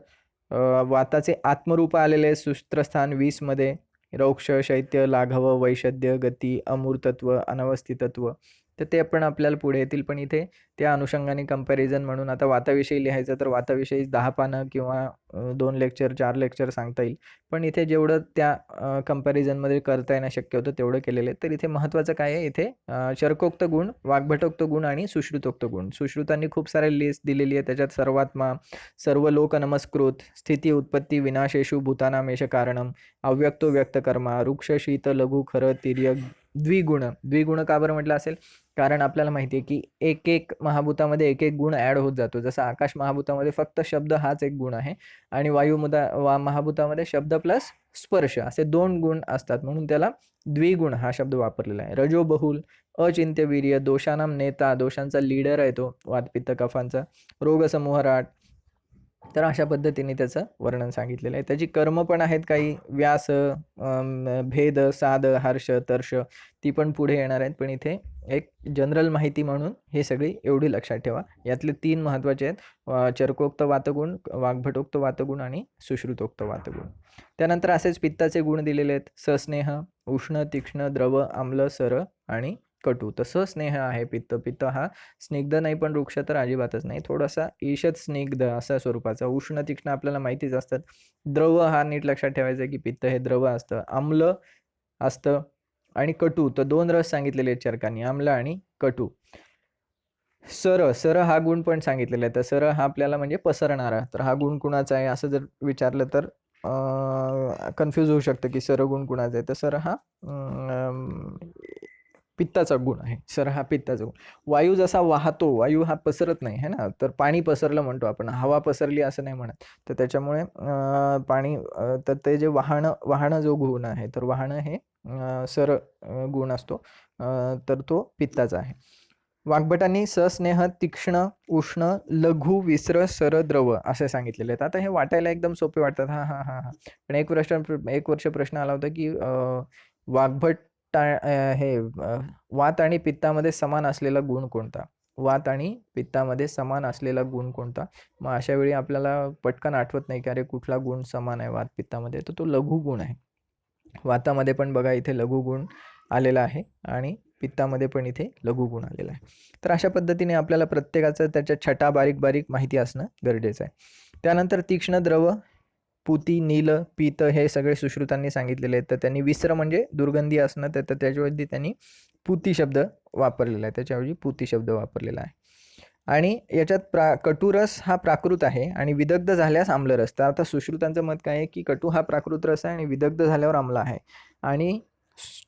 वाताचे आत्मरूप आलेले सूत्रस्थान 20 मध्ये रौक्ष, शैत्य, लाघव, वैशद्य, गती, अमूर्तत्व, अनवस्थितत्व. तर ते पण आपल्याला पुढे येतील. पण इथे त्या अनुषंगाने कंपॅरिझन म्हणून आता वाताविषयी लिहायचं तर वाताविषयी 10 पानं किंवा 2 लेक्चर 4 लेक्चर सांगता येईल. पण इथे जेवढं त्या कंपॅरिझनमध्ये करता येणं शक्य होतं तेवढं केलेलं आहे. तर इथे महत्त्वाचं काय आहे, इथे चरकोक्त गुण, वाग्भटोक्त गुण आणि सुश्रुतोक्त गुण. सुश्रुतांनी खूप सारे लिस्ट दिलेली आहे. त्याच्यात सर्वात्मा, सर्व लोक नमस्कृत, स्थिती उत्पत्ती विनाशेषु भूतानामेश कारणम, अव्यक्तो व्यक्तकर्मा, वृक्ष, शीत, लघु, खर, तिर्यक, द्विगुण. द्विगुण का बरं म्हटलं असेल? कारण आपल्याला माहिती आहे, की एक एक महाभूतामध्ये एक एक गुण ॲड होत जातो. जसं आकाश महाभूतामध्ये फक्त शब्द हाच एक गुण आहे आणि महाभूतामध्ये शब्द प्लस स्पर्श असे 2 गुण असतात. म्हणून त्याला द्विगुण हा शब्द वापरलेला आहे. रजो बहुल, अचिंत्य वीर्य, दोषानाम नेता, दोषांचा लीडर आहे तो, वातपित्त कफांचा, रोगसमूहराट. तर अशा पद्धतीने त्याचं वर्णन सांगितलेलं आहे. त्याची कर्म पण आहेत काही, व्यास, भेद, साध, हर्ष, तर्ष, ती पण पुढे येणार आहेत. पण इथे एक जनरल माहिती म्हणून हे सगळी एवढी लक्षात ठेवा. यातले 3 महत्त्वाचे आहेत, चरकोक्त वातगुण, वाग्भटोक्त वातगुण आणि सुश्रुतोक्त वातगुण. त्यानंतर असेच पित्ताचे गुण दिलेले आहेत, सस्नेह, उष्ण, तीक्ष्ण, द्रव, आम्ल, सर आणि कटू. तसं स्नेह आहे पित्त. पित्त हा स्निग्ध नाही, पण वृक्ष तर अजिबातच नाही, थोडासा ईषत स्निग्ध अशा स्वरूपाचा. उष्ण, तीक्ष्ण आपल्याला माहितीच असतात. द्रव हा नीट लक्षात ठेवायचा आहे, की पित्त हे द्रव असतं. आम्ल असतं आणि कटू. तर 2 रस सांगितलेले आहेत चरकांनी, आम्ल आणि कटू. सर, सर हा गुण पण सांगितलेला आहे. तर सर हा आपल्याला म्हणजे पसरणारा. तर हा गुण कुणाचा आहे असं जर विचारलं तर कन्फ्यूज होऊ शकतं, की सर गुण कुणाचा आहे. तर सर हा पित्ताचा गुण आहे. सर हा पित्ताचा गुण. वायू जसा वाहतो, वायू हा पसरत नाही है ना, तर पाणी पसरलं म्हणतो आपण, हवा पसरली असं नाही म्हणत. तर त्याच्यामुळे पाणी, तर ते जे वाहणं जो गुण आहे, तर वाहणं हे सर गुण असतो, तर तो पित्ताचा आहे. वाग्भटांनी सस्नेह, तीक्ष्ण, उष्ण, लघु, विस्र, सर, द्रव असे सांगितलेले आहेत. आता हे वाटायला एकदम सोपे वाटतात. हां हां हां हां. पण एक वर्ष प्रश्न आला होता, की वाग्भट वात आणि पित्तामध्ये समान असलेला गुण कोणता? वात आणि पित्तामध्ये समान असलेला गुण कोणता? मग अशा वेळी आपल्याला पटकन आठवत नाही की अरे कुठला गुण समान आहे वात पित्तामध्ये, तर तो लघु गुण आहे. वातामध्ये पण बघा इथे लघु गुण आलेला आहे आणि पित्तामध्ये पण इथे लघु गुण आलेला आहे. तर अशा पद्धतीने आपल्याला प्रत्येकाचं त्याच्या छटा बारीक बारीक माहिती असणं गरजेचं आहे. त्यानंतर तीक्ष्ण द्रव, पूती, नील, पीत हे सगळे सुश्रुतांनी सांगितलेले आहेत. तर त्यांनी विस्र म्हणजे दुर्गंधी असणं, तर त्याच्याऐवजी त्यांनी पूती शब्द वापरलेला आहे, त्याच्याऐवजी पूती शब्द वापरलेला आहे. आणि याच्यात कटुरस हा प्राकृत आहे आणि विदग्ध झाल्यास आम्लरस. तर आता सुश्रुतांचं मत काय आहे की कटू हा प्राकृत रस आहे आणि विदग्ध झाल्यावर आम्ल आहे. आणि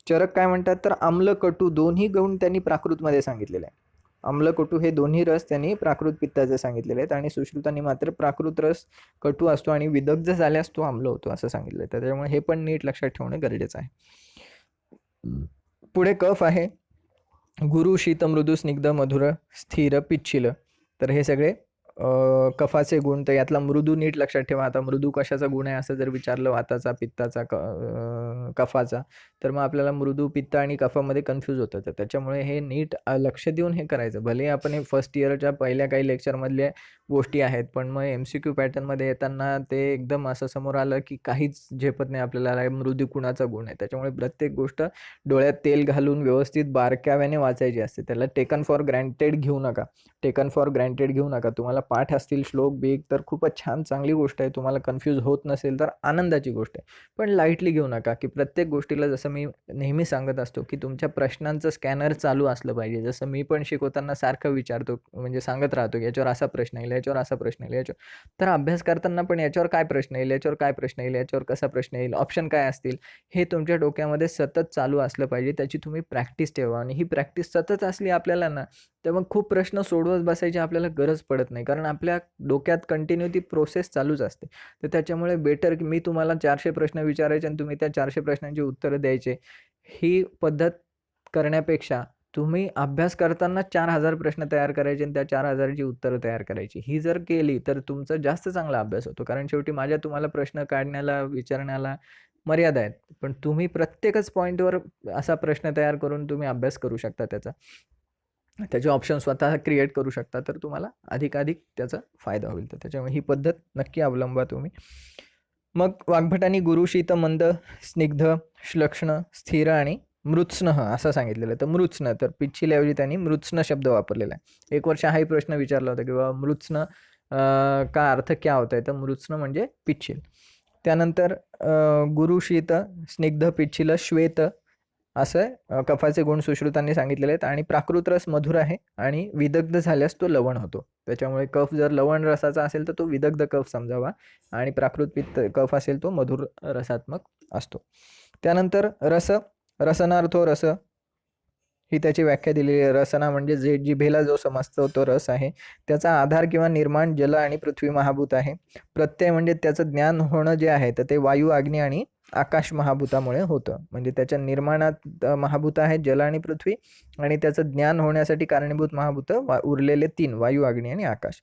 चरक काय म्हणतात, तर आम्ल कटू दोन्ही गुण त्यांनी प्राकृतमध्ये सांगितलेले आहे. आम्ल कटू हे दोन्ही रस त्यांनी प्राकृत पित्ताचे सांगितलेले आहेत आणि सुश्रुतांनी मात्र प्राकृत रस कटू असतो आणि विदग्ध झाल्यास तो आम्ल होतो असं सांगितलं आहे. त्याच्यामुळे हे पण नीट लक्षात ठेवणं गरजेचं आहे. पुढे कफ आहे. गुरु, शीत, मृदू, स्निग्ध, मधुर, स्थिर, पिच्छिल. तर हे सगळे कफाचे गुण. तर यातला मृदू नीट लक्षात ठेवा. आता मृदू कशाचा गुण आहे असं जर विचारलं, वाताचा, पित्ताचा, कफाचा, तर मग आपल्याला मृदू, पित्त आणि कफामध्ये कन्फ्यूज होतं. तर त्याच्यामुळे हे नीट लक्ष देऊन हे करायचं. भले आपण हे फर्स्ट इयरच्या पहिल्या काही लेक्चरमधल्या गोष्टी आहेत, पण मग MCQ पॅटर्नमध्ये येताना ते एकदम असं समोर आलं की काहीच झेपत नाही आपल्याला, मृदू कुणाचा गुण आहे. त्याच्यामुळे प्रत्येक गोष्ट डोळ्यात तेल घालून व्यवस्थित बारकाव्याने वाचायची असते. त्याला टेकन फॉर ग्रँटेड घेऊ नका. टेकन फॉर ग्रँटेड घेऊ नका. तुम्हाला पाठ असतील श्लोक बीक तर खूपच छान, चांगली गोष्ट आहे. तुम्हाला कन्फ्यूज होत नसेल तर आनंदाची गोष्ट आहे. पण लाईटली घेऊ नका की प्रत्येक गोष्टीला, जसं मी नेहमी सांगत असतो की तुमच्या प्रश्नांचं स्कॅनर चालू असलं पाहिजे. जसं मी पण शिकवताना सारखं विचारतो, म्हणजे सांगत राहतो की याच्यावर असा प्रश्न येईल, याच्यावर असा प्रश्न येईल, याच्यावर. तर अभ्यास करताना पण याच्यावर काय प्रश्न येईल, याच्यावर काय प्रश्न येईल, याच्यावर कसा प्रश्न येईल, ऑप्शन काय असतील, हे तुमच्या डोक्यामध्ये सतत चालू असलं पाहिजे. त्याची तुम्ही प्रॅक्टिस ठेवा आणि ही प्रॅक्टिस सतत असली आपल्याला ना, तर मग खूप प्रश्न सोडवत बसायची आपल्याला गरज पडत नाही, कारण आपल्या डोक्यात कंटिन्यू ती प्रोसेस चालूच असते. तर त्याच्यामुळे बेटर की मी तुम्हाला 400 प्रश्न विचारायचे आणि तुम्ही त्या 400 प्रश्नांची उत्तरं द्यायचे, ही पद्धत करण्यापेक्षा तुम्ही अभ्यास करताना 4000 प्रश्न तयार करायचे आणि त्या 4000ची उत्तरं तयार करायची. ही जर केली तर तुमचा जास्त चांगला अभ्यास होतो. कारण शेवटी माझ्या तुम्हाला प्रश्न काढण्याला, विचारण्याला मर्यादा आहेत. पण तुम्ही प्रत्येकच पॉईंटवर असा प्रश्न तयार करून तुम्ही अभ्यास करू शकता त्याचा. त्याचे ऑप्शन स्वतः क्रिएट करू शकता, तर तुम्हाला अधिकाधिक त्याचा फायदा होईल. तर त्याच्यामुळे ही पद्धत नक्की अवलंबा तुम्ही. मग वाग्भटांनी गुरु, शीत, मंद, स्निग्ध, श्लक्ष्ण, स्थिर आणि मृत्स्न असं सांगितलेलं आहे. तर मृत्स्न, तर पिच्छिल्याऐवजी त्यांनी मृत्स्न शब्द वापरलेला आहे. एक वर्ष हाही प्रश्न विचारला होता की बाबा मृत्स्न का अर्थ क्या होता है, तर मृत्स्न म्हणजे पिच्छिल. त्यानंतर गुरु, शीत, स्निग्ध, पिच्छिल, श्वेत असं कफाचे गुण सुश्रुतांनी सांगितलेले आहेत. आणि प्राकृत रस मधुर आहे आणि विदग्ध झाल्यास तो लवण होतो. त्याच्यामुळे कफ जर लवण रसाचा असेल तर तो विदग्ध कफ समजावा आणि प्राकृत पित्त कफ असेल तो मधुर रसात्मक असतो. त्यानंतर रस, रसनार्थो रस, ही त्याची व्याख्या दिलेली आहे. रसना म्हणजे जे जिभेला जो समजतो तो रस आहे. त्याचा आधार किंवा निर्माण जल आणि पृथ्वी महाभूत आहे. प्रत्यय म्हणजे त्याचं ज्ञान होणं जे आहे तर ते वायू, अग्नी आणि आकाश महाभूतामुळे होतं. म्हणजे त्याच्या निर्माणात महाभूत आहेत जल आणि पृथ्वी, आणि त्याचं ज्ञान होण्यासाठी कारणीभूत महाभूत उरलेले 3 वायू, अग्नी आणि आकाश.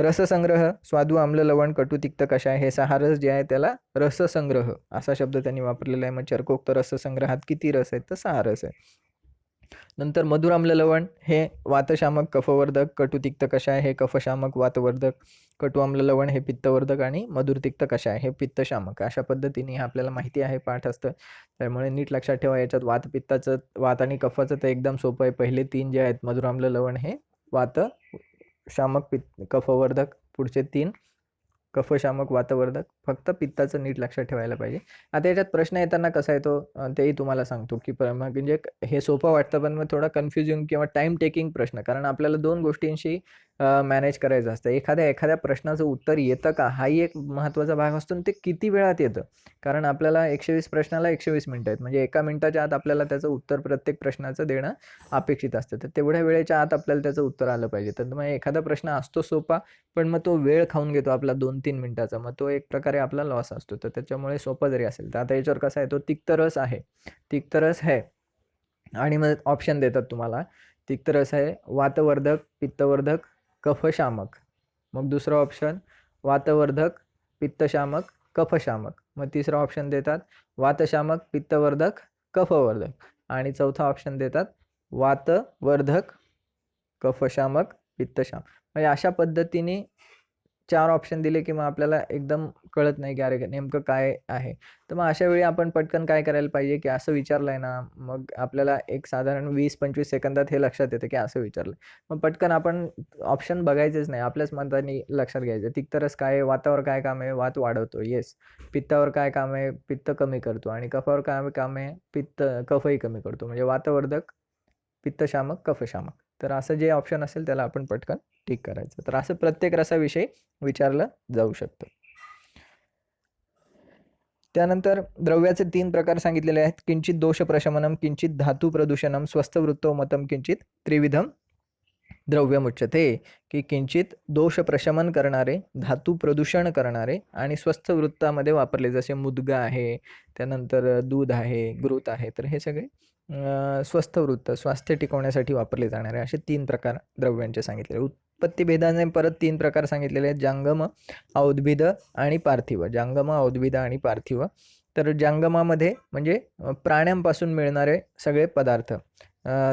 रससंग्रह, स्वादू, आम्ल, लवण, कटू, तिक्त, कषाय हे 6 रस जे आहे त्याला रससंग्रह असा शब्द त्यांनी वापरलेला आहे. मग चरकोक्त रससंग्रहात किती रस आहेत, तर 6 रस आहेत. नंतर मधुर, आम्ल, लवण हे वातशामक, कफवर्धक, कटू, तिक्त, कषाय हे कफशामक, वातवर्धक, कटू, आम्ल, लवण हे पित्तवर्धक आणि मधुर, तिक्त, कषाय हे पित्तशामक. अशा पद्धतीने आपल्याला माहिती आहे, पाठ असतं. त्यामुळे नीट लक्षात ठेवा. याच्यात वात पित्ताचं, वात आणि कफाचं तर एकदम सोपं आहे. पहिले 3 जे आहेत मधुर, आम्ल, लवण हे वात शामक, पित्त, कफवर्धक. पुढचे 3 कफशामक, वातवर्धक. फक्त पित्ताचं नीट लक्षात ठेवायला पाहिजे. आता याच्यात प्रश्न येताना कसा येतो तेही तुम्हाला सांगतो की म्हणजे हे सोपं वाटतं पण मग थोडा कन्फ्युजिंग किंवा टाईम टेकिंग प्रश्न, कारण आपल्याला 2 गोष्टींशी मॅनेज करायचं असतं. एखाद्या प्रश्नाचं उत्तर येतं का, हाही एक महत्त्वाचा भाग असतो आणि ते किती वेळात येतं. कारण आपल्याला 120 प्रश्नाला 120 मिनिटं आहेत, म्हणजे 1 मिनिटाच्या आत आपल्याला त्याचं उत्तर प्रत्येक प्रश्नाचं देणं अपेक्षित असतं. तर तेवढ्या वेळेच्या आत आपल्याला त्याचं उत्तर आलं पाहिजे. तर मग एखादा प्रश्न असतो सोपा, पण मग तो वेळ खाऊन घेतो आपला 2-3 मिनिटाचा, मग तो एक प्रकारे आपला लॉस असतो. तर त्याच्यामुळे सोपं जरी असेल तर आता याच्यावर कसा आहे, तो तिक्त रस आहे, तिक्त रस आहे आणि मग ऑप्शन देतात तुम्हाला. तिक्त रस आहे वातवर्धक, पित्तवर्धक, कफशामक. मग दुसरा ऑप्शन वातवर्धक, पित्तशामक, कफशामक. मग तिसरा ऑप्शन देतात वातशामक, पित्तवर्धक, कफवर्धक. आणि चौथा ऑप्शन देतात वातवर्धक, कफशामक, पित्तशामक. म्हणजे अशा पद्धतीने 4 ऑप्शन दिले की मग आपल्याला एकदम कळत नाही की अरे नेमकं काय आहे. तर मग अशा वेळी आपण पटकन काय करायला पाहिजे की असं विचारलंय ना, मग आपल्याला एक साधारण 20-25 सेकंदात हे लक्षात येतं की असं विचारलंय. मग पटकन आपण ऑप्शन बघायचेच नाही. आपल्याच मताने लक्षात घ्यायचं. तिक्तरस काय आहे? वातावर काय काम आहे? वात वाढवतो. येस. पित्तावर काय काम आहे? पित्त कमी करतो. आणि कफावर काय काम आहे? कफही कमी करतो. म्हणजे वातवर्धक, पित्तशामक, कफशामक. तर असं जे ऑप्शन असेल त्याला आपण पटकन टिक करायचं. तर असं प्रत्येक रसाविषयी विचारलं जाऊ शकतं. त्यानंतर द्रव्याचे 3 प्रकार सांगितलेले आहेत. किंचित दोष प्रशमनम, किंचित धातू प्रदूषणम, स्वस्थ वृत्तो मतम, किंचित त्रिविधम द्रव्यमुच्यते. की किंचित दोष प्रशमन करणारे, धातू प्रदूषण करणारे आणि स्वस्थ वृत्तामध्ये वापरले, जसे मुदगा आहे, त्यानंतर दूध आहे, घृत आहे. तर हे सगळे स्वस्थ वृत्त, स्वास्थ्य टिकवण्यासाठी वापरले जाणारे असे 3 प्रकार द्रव्यांचे सांगितलेले. उत्पत्ती भेदाने परत 3 प्रकार सांगितलेले आहेत. जांगम, औद्भिद आणि पार्थिव. जांगम, औद्भिद आणि पार्थिव. तर जांगमामध्ये म्हणजे प्राण्यांपासून मिळणारे सगळे पदार्थ,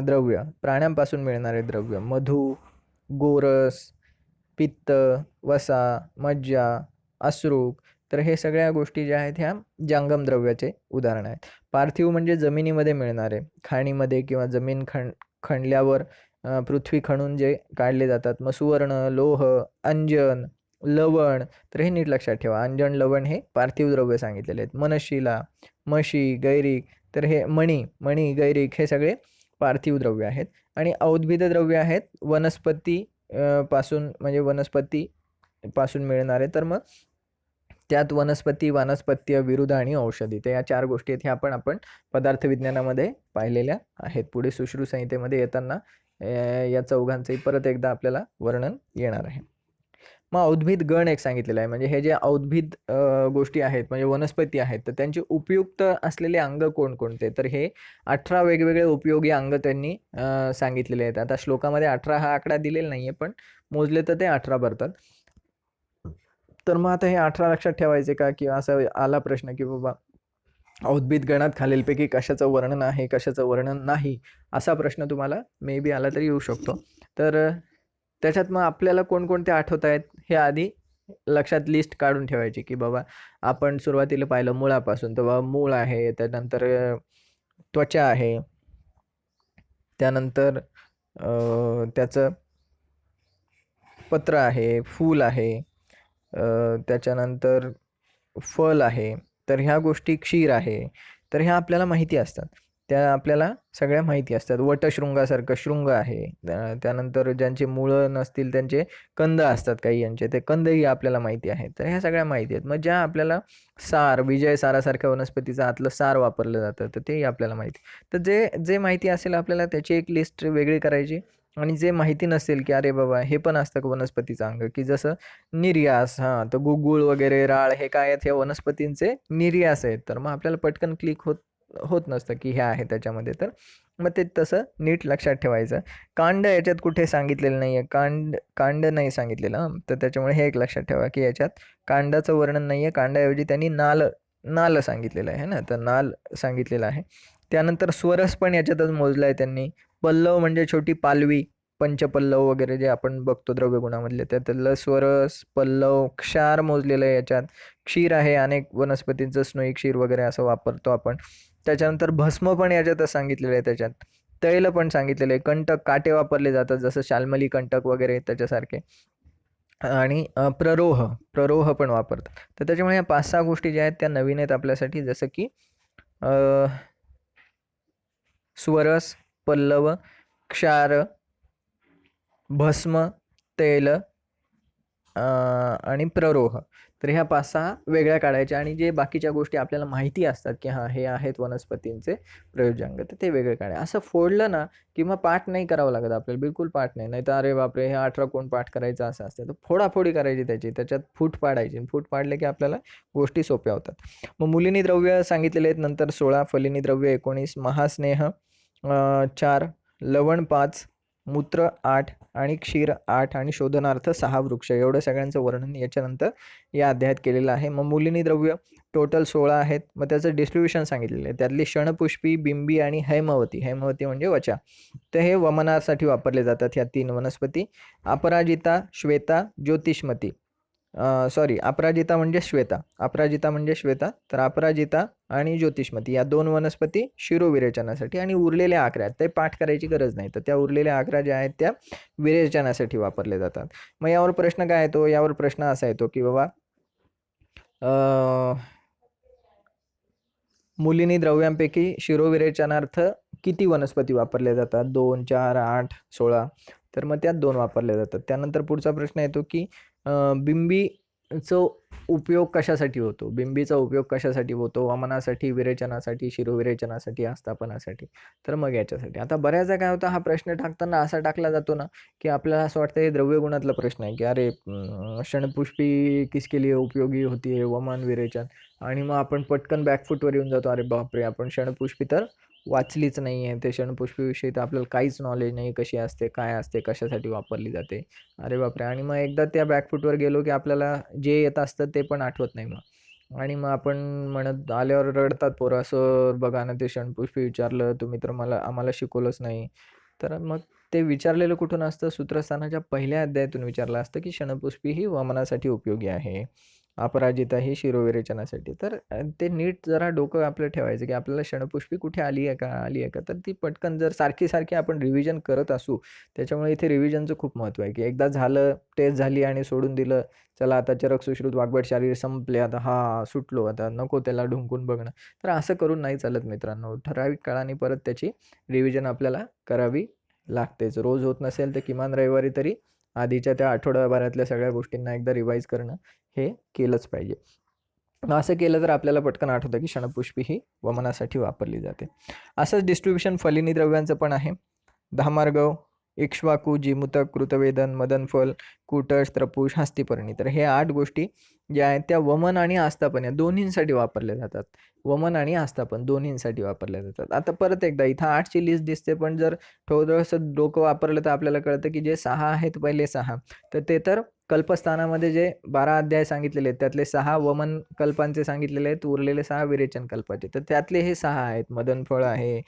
द्रव्य, प्राण्यांपासून मिळणारे द्रव्य, मधु, गोरस, पित्त, वसा, मज्जा, अश्रूक. तर हे सगळ्या गोष्टी ज्या आहेत ह्या जांगम द्रव्याचे उदाहरण आहेत. पार्थिव म्हणजे जमिनीमध्ये मिळणारे, खाणीमध्ये किंवा जमीन खणल्यावर पृथ्वी खणून जे काढले जातात. मग सुवर्ण, लोह, अंजन, लवण. तर हे नीट लक्षात ठेवा. अंजन, लवण हे पार्थिव द्रव्य सांगितलेले आहेत. मनशिला, म्हशी, गैरिक. तर हे मणी, गैरिक हे सगळे पार्थिव द्रव्य आहेत. आणि औद्भिद द्रव्य आहेत वनस्पती पासून, म्हणजे वनस्पती पासून मिळणारे. तर मग त्यात वनस्पती, वानस्पत्य, विरुद्ध आणि औषधी. तर या 4 गोष्टी आहेत, ह्या आपण पदार्थ विज्ञानामध्ये पाहिलेल्या आहेत. पुढे सुश्रुत संहितेमध्ये येताना या चौघांचंही परत एकदा आपल्याला वर्णन येणार आहे. मग औद्भिद गण एक सांगितलेला आहे. म्हणजे हे जे औद्भिद गोष्टी आहेत, म्हणजे वनस्पती आहेत, तर त्यांचे उपयुक्त असलेले अंग कोणकोणते? तर हे 18 वेगवेगळे उपयोगी अंग त्यांनी सांगितलेले आहेत. आता श्लोकामध्ये 18 हा आकडा दिलेला नाहीये, पण मोजले तर ते 18 भरतात. तर मग आता हे 18 लक्षात ठेवायचे का? किंवा असा आला प्रश्न की बाबा औद्भिद गणात खालीलपैकी कशाचं वर्णन आहे, कशाचं वर्णन नाही, असा प्रश्न तुम्हाला मे बी आला तरी येऊ शकतो. तर त्याच्यात मग आपल्याला कोणकोणते आठवत आहेत हे आधी लक्षात लिस्ट काढून ठेवायची. की बाबा आपण सुरुवातीला पाहिलं मुळापासून, तर बाबा मूळ आहे, त्यानंतर त्वचा आहे, त्यानंतर त्याचं पत्र आहे, फूल आहे, त्याच्यानंतर फल आहे. तर ह्या गोष्टी, क्षीर आहे. तर ह्या आपल्याला माहिती असतात, त्या आपल्याला सगळ्या माहिती असतात. वटशृंगासारखं शृंग आहे. त्यानंतर ज्यांचे मुळं नसतील त्यांचे कंद असतात, काही यांचे ते कंदही आपल्याला माहिती आहेत. तर ह्या सगळ्या माहिती आहेत. मग ज्या आपल्याला सार, विजय सारासारख्या वनस्पतीचं आतलं सार वापरलं जातं, तर तेही आपल्याला माहिती. तर जे माहिती असेल आपल्याला त्याची एक लिस्ट वेगळी करायची. आणि जे माहिती नसेल की अरे बाबा हे पण असतं का वनस्पतीचं अंग, की जसं निर्यास, हां, तर गुगुळ वगैरे, राळ हे काय आहेत? हे वनस्पतींचे निर्यास आहेत. तर मग आपल्याला पटकन क्लिक होत नसतं की हे आहे त्याच्यामध्ये. तर मग ते तसं नीट लक्षात ठेवायचं. कांड याच्यात कुठे सांगितलेलं नाही आहे, कांड नाही सांगितलेलं. तर त्याच्यामुळे हे एक लक्षात ठेवा की याच्यात कांडाचं वर्णन नाही आहे. कांडाऐवजी त्यांनी नाल सांगितलेलं आहे ना, तर नाल सांगितलेलं आहे. त्यानंतर स्वरस पण याच्यातच मोजला आहे त्यांनी. पल्लव म्हणजे छोटी पालवी, पंचपल्लव वगैरे जे आपण बघतो द्रव्यगुणामधले, त्यातलं स्वरस, पल्लव, क्षार मोजलेलं आहे याच्यात. क्षीर आहे, अनेक वनस्पतींचं स्नोई क्षीर वगैरे असं वापरतो आपण. त्याच्यानंतर भस्म पण याच्यातच सांगितलेलं आहे. त्याच्यात तैल पण सांगितलेलं आहे. कंटक, काटे वापरले जातात, जसं शाल्मली कंटक वगैरे त्याच्यासारखे. आणि प्ररोह पण वापरतात. तर त्याच्यामुळे या 5-6 गोष्टी ज्या आहेत त्या नवीन आहेत आपल्यासाठी. जसं की स्वरस, पल्लव, क्षार, भस्म, तैल आणि प्ररोह. तर ह्या 5-6 वेगळ्या काढायच्या. आणि जे बाकीच्या गोष्टी आपल्याला माहिती असतात की हां, हे आहेत वनस्पतींचे प्रयोजनांग, तर ते वेगळे काढाय. असं फोडलं ना किंवा पाठ नाही करावं लागत आपल्याला, बिलकुल पाठ नाही. नाहीतर अरे बापरे, हे 18 कोण पाठ करायचं असं असतं. तर फोडाफोडी करायची त्याच्यात फूट पाडायची. फूट पाडले की आपल्याला गोष्टी सोप्या होतात. मग मुलिनी द्रव्य सांगितलेले आहेत नंतर 16, फलिनी द्रव्य 19, महास्नेह 4, लवण 5, मूत्र 8 आणि क्षीर 8 आणि शोधनार्थ 6 वृक्ष, एवढं सगळ्यांचं वर्णन याच्यानंतर या अध्यायात केलेलं आहे. मग मूलिनी द्रव्य टोटल 16 आहेत. मग त्याचं डिस्ट्रीब्युशन सांगितलेलं आहे. त्यातली क्षणपुष्पी, बिंबी आणि हैमवती, हैमवती म्हणजे वचा, तर हे वमनासाठी वापरले जातात ह्या 3 वनस्पती. अपराजिता, श्वेता, ज्योतिष्मती, अपराजिता म्हणजे श्वेता, अपराजिता म्हणजे श्वेता, तर अपराजिता आणि ज्योतिष्मती या 2 वनस्पती शिरोविरेचनासाठी, आणि उरलेल्या 11 ते पाठ करायची गरज नाही, तर त्या उरलेल्या 11 ज्या आहेत त्या विरेचनासाठी वापरले जातात. मग यावर प्रश्न काय येतो? यावर प्रश्न असा येतो की बाबा मूलिनी द्रव्यांपैकी शिरोविरेचनार्थ किती वनस्पती वापरल्या जातात? 2, 4, 8, 16, तर मग त्यात 2 वापरले जातात. त्यानंतर पुढचा प्रश्न येतो की बिंबीचा उपयोग कशासाठी होतो? बिंबीचा उपयोग कशासाठी होतो? वमनासाठी, विरेचनासाठी, शिरोविरेचनासाठी, आस्थापनासाठी, तर मग याच्यासाठी. आता बऱ्याचदा काय होतं, हा प्रश्न टाकताना असा टाकला जातो ना की आपल्याला असं वाटतं हे द्रव्यगुणातला प्रश्न आहे की अरे क्षणपुष्पी किसके लिए उपयोगी होती है, वमन, विरेचन, आणि मग आपण पटकन बॅकफुटवर येऊन जातो. अरे बापरे, आपण क्षणपुष्पी तर वाचलीच नाही आहे, ते क्षणपुष्पीविषयी तर आपल्याला काहीच नॉलेज नाही, कशी असते, काय असते, कशासाठी वापरली जाते, अरे बापरे. आणि मग एकदा त्या बॅकफुटवर गेलो की आपल्याला जे येत असतं ते पण आठवत नाही मग, आणि मग आपण म्हणत आल्यावर रडतात पोरं, असं बघा ना ते क्षणपुष्पी विचारलं तुम्ही तर आम्हाला शिकवलंच नाही. तर मग ते विचारलेलं कुठून असतं? सूत्रस्थानाच्या पहिल्या अध्यायातून विचारलं असतं की क्षणपुष्पी ही वमनासाठी उपयोगी आहे, अपराजिता ही शिरोविरेचनासाठी. तर ते नीट जरा डोकं आपलं ठेवायचं की आपल्याला क्षणपुष्पी कुठे आली आहे का, तर ती पटकन जर सारखी आपण रिव्हिजन करत असू, त्याच्यामुळे इथे रिव्हिजनचं खूप महत्त्व आहे की एकदा झालं, टेस्ट झाली आणि सोडून दिलं, चला आता चरक सुश्रुत वाग्भट शारीर संपले, आता सुटलो, आता नको त्याला ढुंकून बघणं, तर असं करून नाही चालत मित्रांनो. ठराविक काळाने परत त्याची रिव्हिजन आपल्याला करावी लागतेच. रोज होत नसेल तर किमान रविवारी तरी आधीच्या त्या आठवड्याभरातल्या सगळ्या गोष्टींना एकदा रिवाईज करणं हे केलंच पाहिजे. असं केलं तर आपल्याला पटकन आठवतं की क्षणपुष्पी ही वमनासाठी वापरली जाते. असंच डिस्ट्रीब्युशन फलिनी द्रव्यांचं पण आहे. धामार्गव, इक्ष्वाकू, जीमुतक, कृतवेदन, मदनफल, कुटश, त्रपुष, हस्तिपर्णी, तर हे 8 गोष्टी ज्या आहेत त्या वमन आणि आस्थापन या दोन्हींसाठी वापरल्या जातात. वमन आणि आस्थापन दोन्हींसाठी वापरल्या जातात. आता परत एकदा इथं 8ची लिस्ट दिसते, पण जर थोडंसं डोकं वापरलं तर आपल्याला कळतं की जे 6 आहेत, पहिले 6, तर ते तर कल्पस्थानामध्ये जे 12 अध्याय सांगितलेले आहेत त्यातले 6 वमन कल्पांचे सांगितलेले आहेत, उरलेले 6 विरेचन कल्पाचे, तर त्यातले हे 6 आहेत. मदनफळ आहे,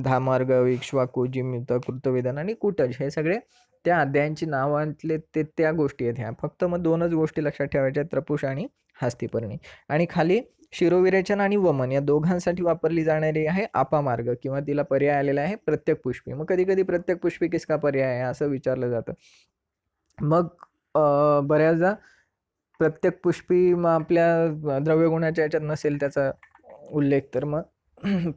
धामार्ग, इक्ष्वाकू, जीमुत, कृतवेदन आणि कुटज, हे सगळे त्या अध्यायांची नावातले ते त्या गोष्टी आहेत. ह्या फक्त मग 2च गोष्टी लक्षात ठेवायच्या, त्रपुष आणि हस्तिपर्णी. आणि खाली शिरोविरेचन आणि वमन या दोघांसाठी वापरली जाणारी आहे आपामार्ग, किंवा तिला पर्याय आलेला आहे प्रत्येक पुष्पी. मग कधी कधी प्रत्येक पुष्पी किसका पर्याय आहे असं विचारलं जातं. मग बऱ्याचदा प्रत्येक पुष्पी मग आपल्या द्रव्यगुणाच्या याच्यात नसेल त्याचा उल्लेख, तर मग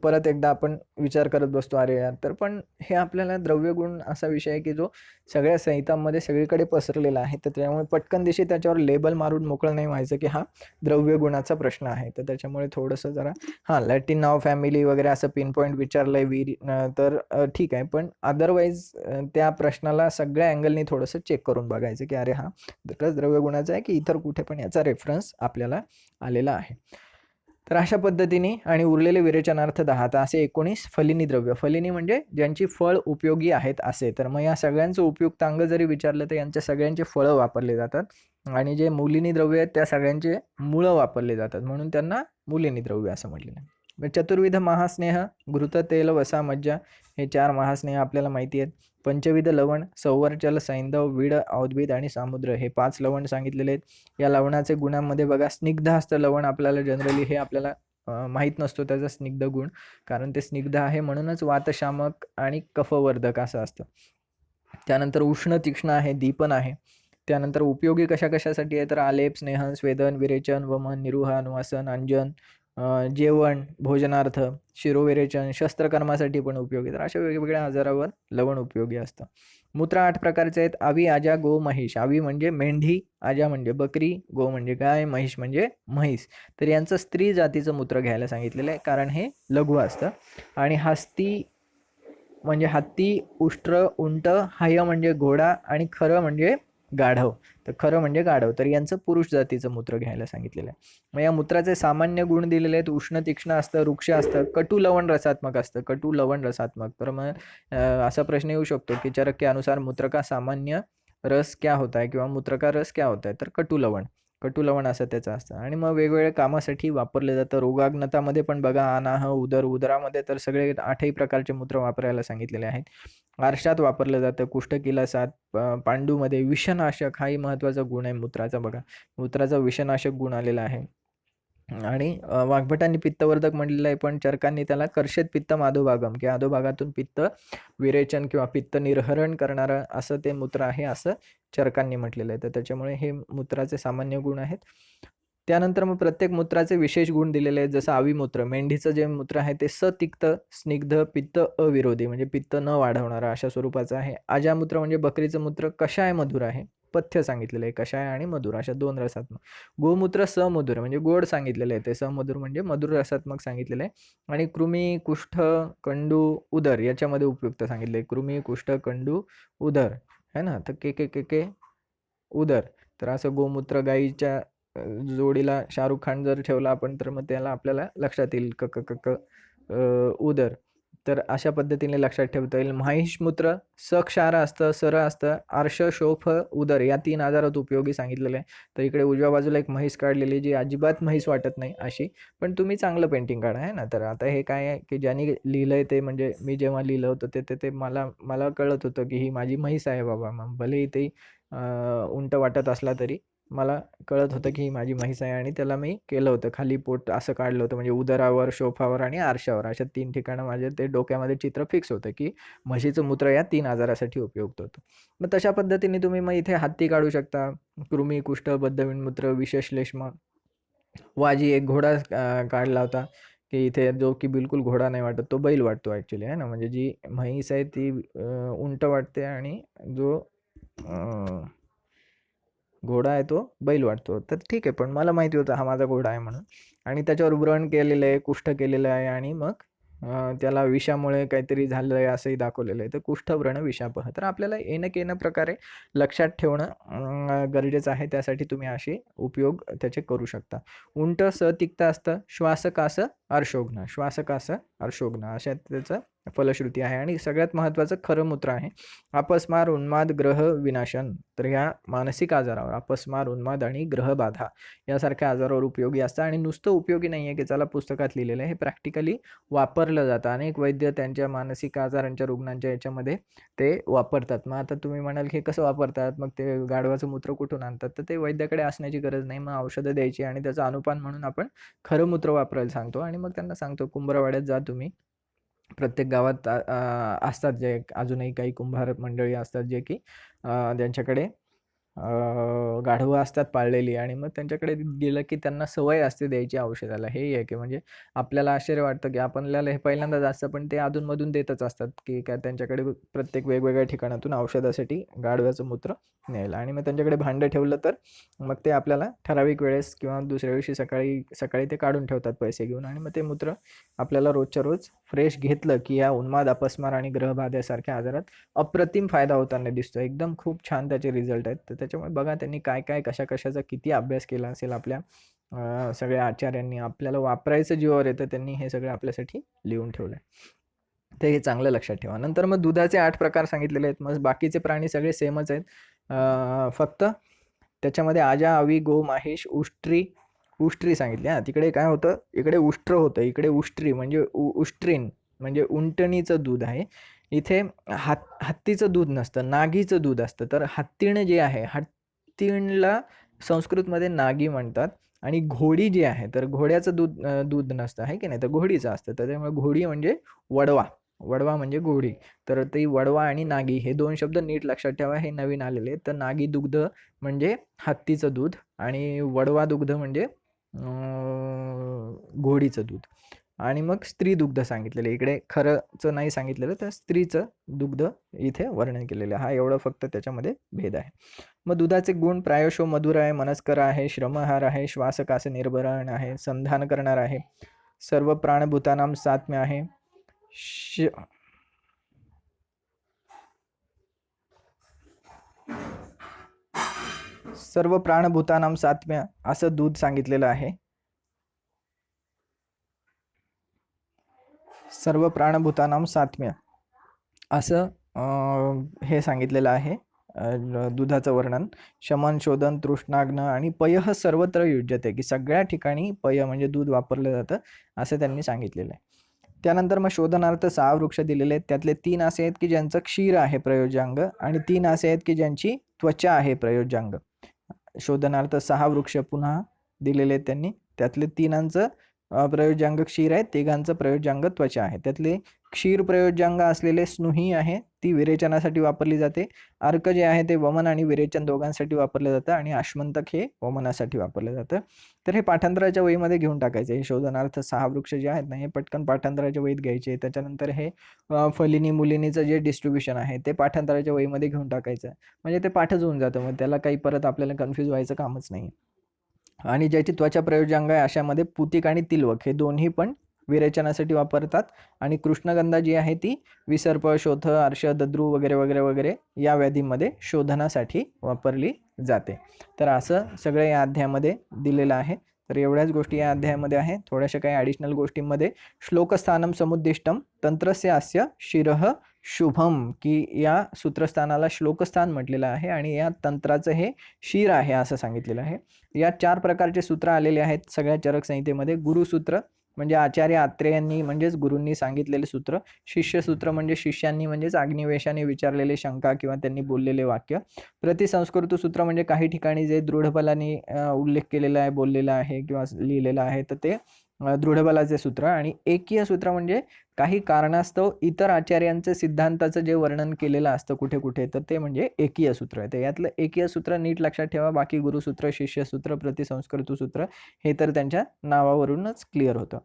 परत एकदा आपण विचार करत बसतो, अरे यार. तर पण हे आपल्याला द्रव्यगुण असा विषय आहे की जो सगळ्या संहितांमध्ये सगळीकडे पसरलेला आहे, तर त्यामुळे पटकन दिवशी त्याच्यावर लेबल मारून मोकळं नाही व्हायचं की हा द्रव्यगुणाचा प्रश्न आहे. तर त्याच्यामुळे थोडंसं जरा लॅटिन नाव फॅमिली वगैरे असं पिन पॉईंट विचारलंय तर ठीक आहे, पण अदरवाईज त्या प्रश्नाला सगळ्या अँगलनी थोडंसं चेक करून बघायचं की अरे हा द्रव्यगुणाचा आहे की इतर कुठे पण याचा रेफरन्स आपल्याला आलेला आहे. तर अशा पद्धतीने आणि उरलेले विरेचनार्थ 10, तर असे 19 फलिनी द्रव्य. फलिनी म्हणजे ज्यांची फळ उपयोगी आहेत असे. तर मग या सगळ्यांचं उपयुक्तांग जरी विचारलं तर यांच्या सगळ्यांचे फळं वापरले जातात, आणि जे मूलिनी द्रव्य आहेत त्या सगळ्यांचे मुळं वापरले जातात, म्हणून त्यांना मूलिनी द्रव्य असं म्हटलेलं आहे. चतुर्विध महास्नेह, घृत, तेल, वसा, मज्जा, हे 4 महास्नेह आपल्याला माहिती आहेत. पंचविध लवण, संवरचल, सैंधव, विड, औद्भिद आणि सामुद्र, हे 5 लवण सांगितलेले आहेत. या लवणाचे गुणांमध्ये बघा, स्निग्ध असतं लवण आपल्याला जनरली, हे आपल्याला माहीत नसतो त्याचा स्निग्ध गुण, कारण ते स्निग्ध आहे म्हणूनच वातशामक आणि कफवर्धक असं असतं. त्यानंतर उष्ण, तीक्ष्ण आहे, दीपन आहे. त्यानंतर उपयोगी कशासाठी आहे तर आलेप, स्नेहन, स्वेदन, विरेचन, वमन, निरुह, अनुवासन, अंजन, जेवण, भोजनार्थ, शिरोविरेचन, शस्त्रकर्मासाठी पण उपयोगी. तर अशा वेगवेगळ्या आजारावर लवण उपयोगी असतं. मूत्र 8 प्रकारचे आहेत. आवी, आजा, गो, महिष. आवी म्हणजे मेंढी, आजा म्हणजे बकरी, गो म्हणजे गाय, महिष म्हणजे म्हैस. तर यांचं स्त्री जातीचं मूत्र घ्यायला सांगितलेलं आहे, कारण हे लघु असतं. आणि हस्ती म्हणजे हत्ती, उष्ट्र, उंट, हाय म्हणजे घोडा, आणि खरं म्हणजे गाढव. तर खरं म्हणजे गाढव. तर यांचं पुरुष जातीचं मूत्र घ्यायला सांगितलेलं आहे. मग या मूत्राचे सामान्य गुण दिलेले आहेत. उष्ण तीक्ष्ण असतं, रुक्ष असतं, कटू लवण रसात्मक असतं. कटू लवण रसात्मक. तर मग असा प्रश्न येऊ शकतो की चरक के अनुसार मूत्र का सामान्य रस क्या होता है किंवा मूत्र का रस क्या होता है, तर कटू लवण. कटू लवण असं त्याचं असतं. आणि मग वेगवेगळ्या कामासाठी वापरलं जातं. रोगाग्नतामध्ये पण बघा, अनाह, उदर, उदरामध्ये तर सगळे 8ही प्रकारचे मूत्र वापरायला सांगितलेले आहेत. आरशात वापरलं जातं. कुष्ठकिलासात, पांडूमध्ये विषनाशक हाही महत्त्वाचा गुण आहे मूत्राचा. बघा, मूत्राचा विषनाशक गुण आलेला आहे. आणि वाग्भटांनी पित्तवर्धक म्हटलेलं आहे, पण चरकांनी त्याला कर्षेत पित्तम अधोभागम, की अधोभागातून पित्त विरेचन किंवा पित्त निर्हरण करणारं असं ते मूत्र आहे, असं चरकांनी म्हटलेलं आहे. तर त्याच्यामुळे हे मूत्राचे सामान्य गुण आहेत. त्यानंतर मग प्रत्येक मूत्राचे विशेष गुण दिलेले आहेत. जसं आविमूत्र, मेंढीचं जे मूत्र आहे ते सतिक्त, स्निग्ध, पित्त अविरोधी, म्हणजे पित्त न वाढवणारं अशा स्वरूपाचं आहे. आजामूत्र म्हणजे बकरीचं मूत्र कषाय मधुर आहे. पथ्य सांगितलेलं आहे, कषाय आणि मधुर अशा 2 रसात्मक. गोमूत्र समधुर म्हणजे गोड सांगितलेलं आहे. ते समधुर म्हणजे मधुर रसात्मक सांगितलेलं आहे. आणि कृमी, कुष्ठ, कंडू, उदर याच्यामध्ये उपयुक्त सांगितले. कृमी, कुष्ठ, कंडू, उदर है ना. तर के उदर. तर असं गोमूत्र गाईच्या जोडीला शाहरुख खान जर ठेवला आपण, तर मग त्याला आपल्याला लक्षात येईल क क क क उदर. तर अशा पद्धतीने लक्षात ठेवता येईल. महिषमूत्र सक्षार असतं, सर असतं, आर्ष, शोफ, उदर या 3 आजारात उपयोगी सांगितलेलं आहे. तर इकडे उजव्या बाजूला एक म्हैस काढलेली, जी अजिबात म्हैस वाटत नाही अशी, पण तुम्ही चांगलं पेंटिंग काढा आहे ना. तर आता हे काय आहे की ज्यांनी लिहिलंय ते, म्हणजे मी जेव्हा लिहिलं होतं ते ते ते मला मला कळत होतं की ही माझी म्हैस आहे बाबा. मग भलेही ते उंट वाटत असला तरी मला कळत होतं की ही माझी म्हैस आहे. आणि त्याला मी केलं होतं, खाली पोट असं काढलं होतं, म्हणजे उदरावर, शोफावर आणि आरशावर अशा 3 ठिकाणं माझे ते डोक्यामध्ये चित्र फिक्स होतं की म्हशीचं मूत्र या 3 आजारासाठी उपयुक्त होतं. मग तशा पद्धतीने तुम्ही मग इथे हत्ती काढू शकता. कृमी, कुष्ठ, बद्धविणमूत्र, विषश्लेष्म. वाजी एक घोडा काढला होता की इथे, जो की बिलकुल घोडा नाही वाटत, तो बैल वाटतो ॲक्च्युली आहे ना. म्हणजे जी म्हैस आहे ती उंट वाटते आणि जो घोडा आहे तो बैल वाटतो. तर ठीक आहे, पण मला माहिती होतं हा माझा घोडा आहे म्हणून. आणि त्याच्यावर व्रण केलेलं आहे, कुष्ठ केलेलं आहे आणि मग त्याला विषामुळे काहीतरी झालं आहे असंही दाखवलेलं आहे. तर कुष्ठव्रण विषापह. तर आपल्याला येणं प्रकारे लक्षात ठेवणं गरजेचं आहे. त्यासाठी तुम्ही असे उपयोग त्याचे करू शकता. उंट सतिक्त असतं, श्वासकास अर्शोघ्न, श्वासकास अर्शोघ्न अशा त्याचं फलश्रुती आहे. आणि सगळ्यात महत्त्वाचं खरं मूत्र आहे. अपस्मार, उन्माद, ग्रह विनाशन. तर ह्या मानसिक आजारावर अपस्मार, उन्माद आणि ग्रहबाधा यासारख्या आजारावर उपयोगी असतं. आणि नुसतं उपयोगी नाही आहे की चला पुस्तकात लिहिलेलं आहे, हे प्रॅक्टिकली वापरलं जातं. अनेक वैद्य त्यांच्या मानसिक आजारांच्या रुग्णांच्या याच्यामध्ये ते वापरतात. मग आता तुम्ही म्हणाल की कसं वापरतात, मग ते गाढवाचं मूत्र कुठून आणतात, तर ते वैद्याकडे असण्याची गरज नाही. मग औषधं द्यायची आणि त्याचं अनुपान म्हणून आपण खरं मूत्र वापरायला सांगतो. आणि मग त्यांना सांगतो, कुंभारवाड्यात जा तुम्ही, प्रत्येक गावात असतात जे अजूनही काही कुंभार मंडळी असतात जे की ज्यांच्याकडे गाढवं असतात पाळलेली. आणि मग त्यांच्याकडे गेलं की त्यांना सवय असते द्यायची औषधाला. हे आहे की म्हणजे आपल्याला आश्चर्य वाटतं की आपल्याला हे पहिल्यांदाच असतं, पण ते अधूनमधून देतच असतात की काय त्यांच्याकडे प्रत्येक वेगवेगळ्या ठिकाणातून औषधासाठी गाढव्याचं मूत्र न्यायला. आणि मग त्यांच्याकडे भांडं ठेवलं तर मग ते आपल्याला ठराविक वेळेस किंवा दुसऱ्या दिवशी सकाळी सकाळी ते काढून ठेवतात पैसे घेऊन. आणि मग ते मूत्र आपल्याला रोजच्या रोज फ्रेश घेतलं की या उन्माद, अपस्मार आणि ग्रहबाधेसारख्या आजारात अप्रतिम फायदा होताना दिसतो. एकदम खूप छान त्याचे रिझल्ट आहेत. तर त्याच्यामुळे बघा त्यांनी काय काय कशाचा किती अभ्यास केला असेल आपल्या सगळ्या आचार्यांनी. आपल्याला वापरायचं जीवावर येतं, त्यांनी हे सगळं आपल्यासाठी लिहून ठेवलं आहे. ते हे चांगलं लक्षात ठेवा. नंतर मग दुधाचे 8 प्रकार सांगितलेले आहेत. मग बाकीचे प्राणी सगळे सेमच आहेत. फक्त त्याच्यामध्ये आजा, अवी, गो, माहिष, उष्ट्री सांगितली. हां, तिकडे काय होतं, इकडे उष्ट्र होतं, इकडे उष्ट्री म्हणजे उष्ट्रीन म्हणजे उंटणीचं दूध आहे. इथे हत्तीचं दूध नसतं, नागीचं दूध असतं. तर हत्तीण जे आहे, हत्तीणला संस्कृतमध्ये नागी म्हणतात. आणि घोडी जी आहे, तर घोड्याचं दूध नसतं आहे की नाही, तर घोडीचं असतं. तर त्यामुळे घोडी म्हणजे वडवा, वडवा म्हणजे घोडी. तर ती वडवा आणि नागी हे 2 शब्द नीट लक्षात ठेवा, हे नवीन आलेले आहेत. तर नागी दुग्ध म्हणजे हत्तीचं दूध आणि वडवा दुग्ध म्हणजे घोडीचं दूध. आणि मग स्त्री दुग्ध सांगितलेलं, इकडे खरंच नाही सांगितलेलं, तर स्त्रीचं दुग्ध इथे वर्णन केलेलं आहे. हा एवढं फक्त त्याच्यामध्ये भेद आहे. मग दुधाचे गुण प्रायशो मधुर आहे, मनस्कर आहे, श्रमहार आहे, श्वासकास निर्भरण आहे, संधान करणार आहे, सर्व प्राणभूतानां सात्म्य आहे, सर्व प्राणभूतानां सात्म्य असं दूध सांगितलेलं आहे. सर्व प्राणभूतानां सात्म्य असं हे सांगितलेलं आहे दुधाचं वर्णन. शमन, शोधन, तृष्णाग्न आणि पयः सर्वत्र युज्यते, की सगळ्या ठिकाणी पय म्हणजे दूध वापरलं जातं असं त्यांनी सांगितलेलं आहे. त्यानंतर मग शोधनार्थ 6 वृक्ष दिलेले आहेत. त्यातले 3 असे आहेत की ज्यांचं क्षीर आहे प्रयोज्यांग आणि 3 असे आहेत की ज्यांची त्वचा आहे प्रयोज्यांग. शोधनार्थ 6 वृक्ष पुन्हा दिलेले आहेत त्यांनी. त्यातले 3 प्रयोज्यांग क्षीर आहे, 3 प्रयोज्यांग त्वचा आहे. त्यातले क्षीर प्रयोज्यांग असलेले स्नुही आहे, ती विरेचनासाठी वापरली जाते. अर्क जे आहे ते वमन आणि विरेचन दोघांसाठी वापरलं जातं आणि आश्मंतक हे वमनासाठी वापरलं जातं. तर हे पाठांतराच्या वहीमध्ये घेऊन टाकायचं. हे शोधनार्थ 6 वृक्ष जे आहेत ना, हे पटकन पाठांतराच्या वहीत घ्यायचे. त्याच्यानंतर हे फलिनी मुलिनीचं जे डिस्ट्रीब्युशन आहे ते पाठांतराच्या वहीमध्ये घेऊन टाकायचं. म्हणजे ते पाठच होऊन जातं, मग त्याला काही परत आपल्याला कन्फ्यूज व्हायचं कामच नाही. आणि ज्याची त्वचा प्रयोज्यांग आहे अशामध्ये पुतिक आणि तिलवक हे दोन्ही पण विरेचनासाठी वापरतात. आणि कृष्णगंधा जी आहे ती विसर्प, शोथ, अर्श, दद्रू वगैरे वगैरे वगैरे या व्याधींमध्ये शोधनासाठी वापरली जाते. तर असं सगळं या अध्यायामध्ये दिलेलं आहे. तर एवढ्याच गोष्टी या अध्यायामध्ये आहे. थोड्याशा काही ॲडिशनल गोष्टींमध्ये श्लोकस्थानम समुद्दिष्टम तंत्रस्य अस्य शिरः शुभम, की या सूत्रस्थानाला श्लोकस्थान म्हटलेलं आहे आणि या तंत्राचं हे शिर आहे असं सांगितलेलं आहे. या 4 प्रकारचे सूत्र आलेले आहेत सगळ्या चरक संहितेमध्ये. गुरुसूत्र म्हणजे आचार्य आत्रेयांनी म्हणजेच गुरूंनी सांगितलेले सूत्र. शिष्यसूत्र म्हणजे शिष्यांनी म्हणजेच अग्निवेशाने विचारलेले शंका किंवा त्यांनी बोललेले वाक्य. प्रतिसंस्कृत सूत्र म्हणजे काही ठिकाणी जे दृढबलाने उल्लेख केलेला आहे, बोललेला आहे किंवा लिहिलेलं आहे तर ते दृढबलाचे सूत्र. आणि एकीय सूत्र म्हणजे काही कारणास्तव इतर आचार्यांचे सिद्धांताचं जे वर्णन केलेलं असतं कुठे कुठे तर ते म्हणजे एकीय सूत्र आहे. तर यातलं एकीय सूत्र नीट लक्षात ठेवा. बाकी गुरुसूत्र, शिष्यसूत्र, प्रतिसंस्कृत सूत्र हे तर त्यांच्या नावावरूनच क्लिअर होतं.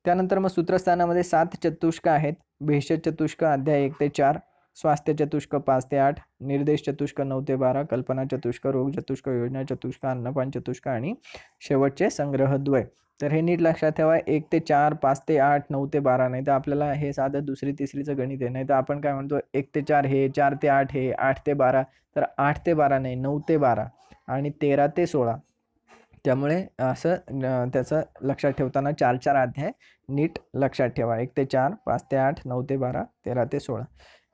त्यानंतर मग सूत्रस्थानामध्ये 7 चतुष्क आहेत. भेषज चतुष्क अध्याय 1 ते 4, स्वास्थ्य चतुष्क 5 ते 8, निर्देश चतुष्क 9 ते 12, कल्पना चतुष्क, रोग चतुष्क, योजना चतुष्क, अन्नपान चतुष्क आणि शेवटचे संग्रहद्वय. तर हे नीट लक्षात ठेवा. 1 ते 4, 5 ते 8, 9 ते 12. नाही तर आपल्याला हे साधं दुसरी तिसरीचं गणित आहे. नाही तर आपण काय म्हणतो 1 ते 4 हे, 4 ते 8 हे, 8 ते 12. तर 8 ते 12 नाही, 9 ते 12 आणि 13 ते 16. त्यामुळे असं त्याचं लक्षात ठेवताना 4 अध्याय नीट लक्षात ठेवा. 1 ते 4, 5 ते 8, 9 ते 12, 13 ते 16.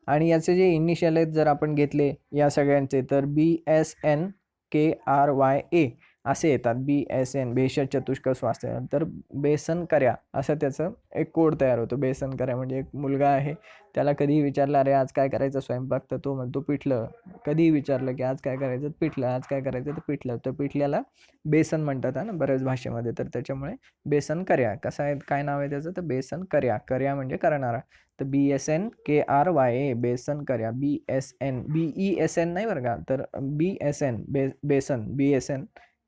आणि याचे जे इनिशियल आहेत जर आपण घेतले या सगळ्यांचे तर BSN KRYA असे येतात. BSN भेषज चतुष्क स्वास्थ्य. तर बेसन कर्या असं त्याचं एक कोड तयार होतो. बेसन कर्या म्हणजे एक मुलगा आहे, त्याला कधीही विचारलं अरे आज काय करायचं स्वयंपाक तर तो म्हणतो पिठलं. कधीही विचारलं की आज काय करायचं पिठलं, आज काय करायचं तर पिठलं. तर पिठल्याला बेसन म्हणतात ना बऱ्याच भाषेमध्ये. तर त्याच्यामुळे बेसन कर्या कसं आहे, काय नाव आहे त्याचं तर बेसन कर्या. कर्या म्हणजे करणारा. तर BSN KRYA बेसन कर्या. BSN BESN नाही बरं का, तर BSN बेसन BSN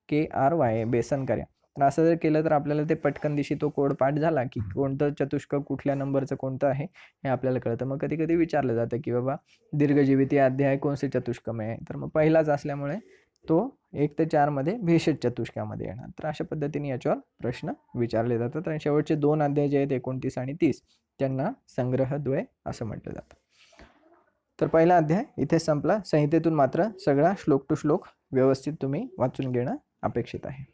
KRYA बेसन कर्या. तर असं जर केलं तर आपल्याला ते पटकन दिशी तो कोड पाठ झाला की कोणतं चतुष्क कुठल्या नंबरचं कोणतं आहे हे आपल्याला कळतं. मग कधी कधी विचारलं जातं की बाबा दीर्घजीवित अध्याय कोणते चतुष्क में आहे, तर मग पहिलाच असल्यामुळे तो 1 ते 4 मध्ये भेषज चतुष्कामध्ये येणार. तर अशा पद्धतीने याच्यावर प्रश्न विचारले जातात. आणि शेवटचे 2 अध्याय जे आहेत 29 आणि 30 त्यांना संग्रहद्वय असं म्हटलं जातं. तर पहिला अध्याय इथे संपला. संहितेतून मात्र सगळा श्लोक टू श्लोक व्यवस्थित तुम्ही वाचून घेणं अपेक्षित आहे.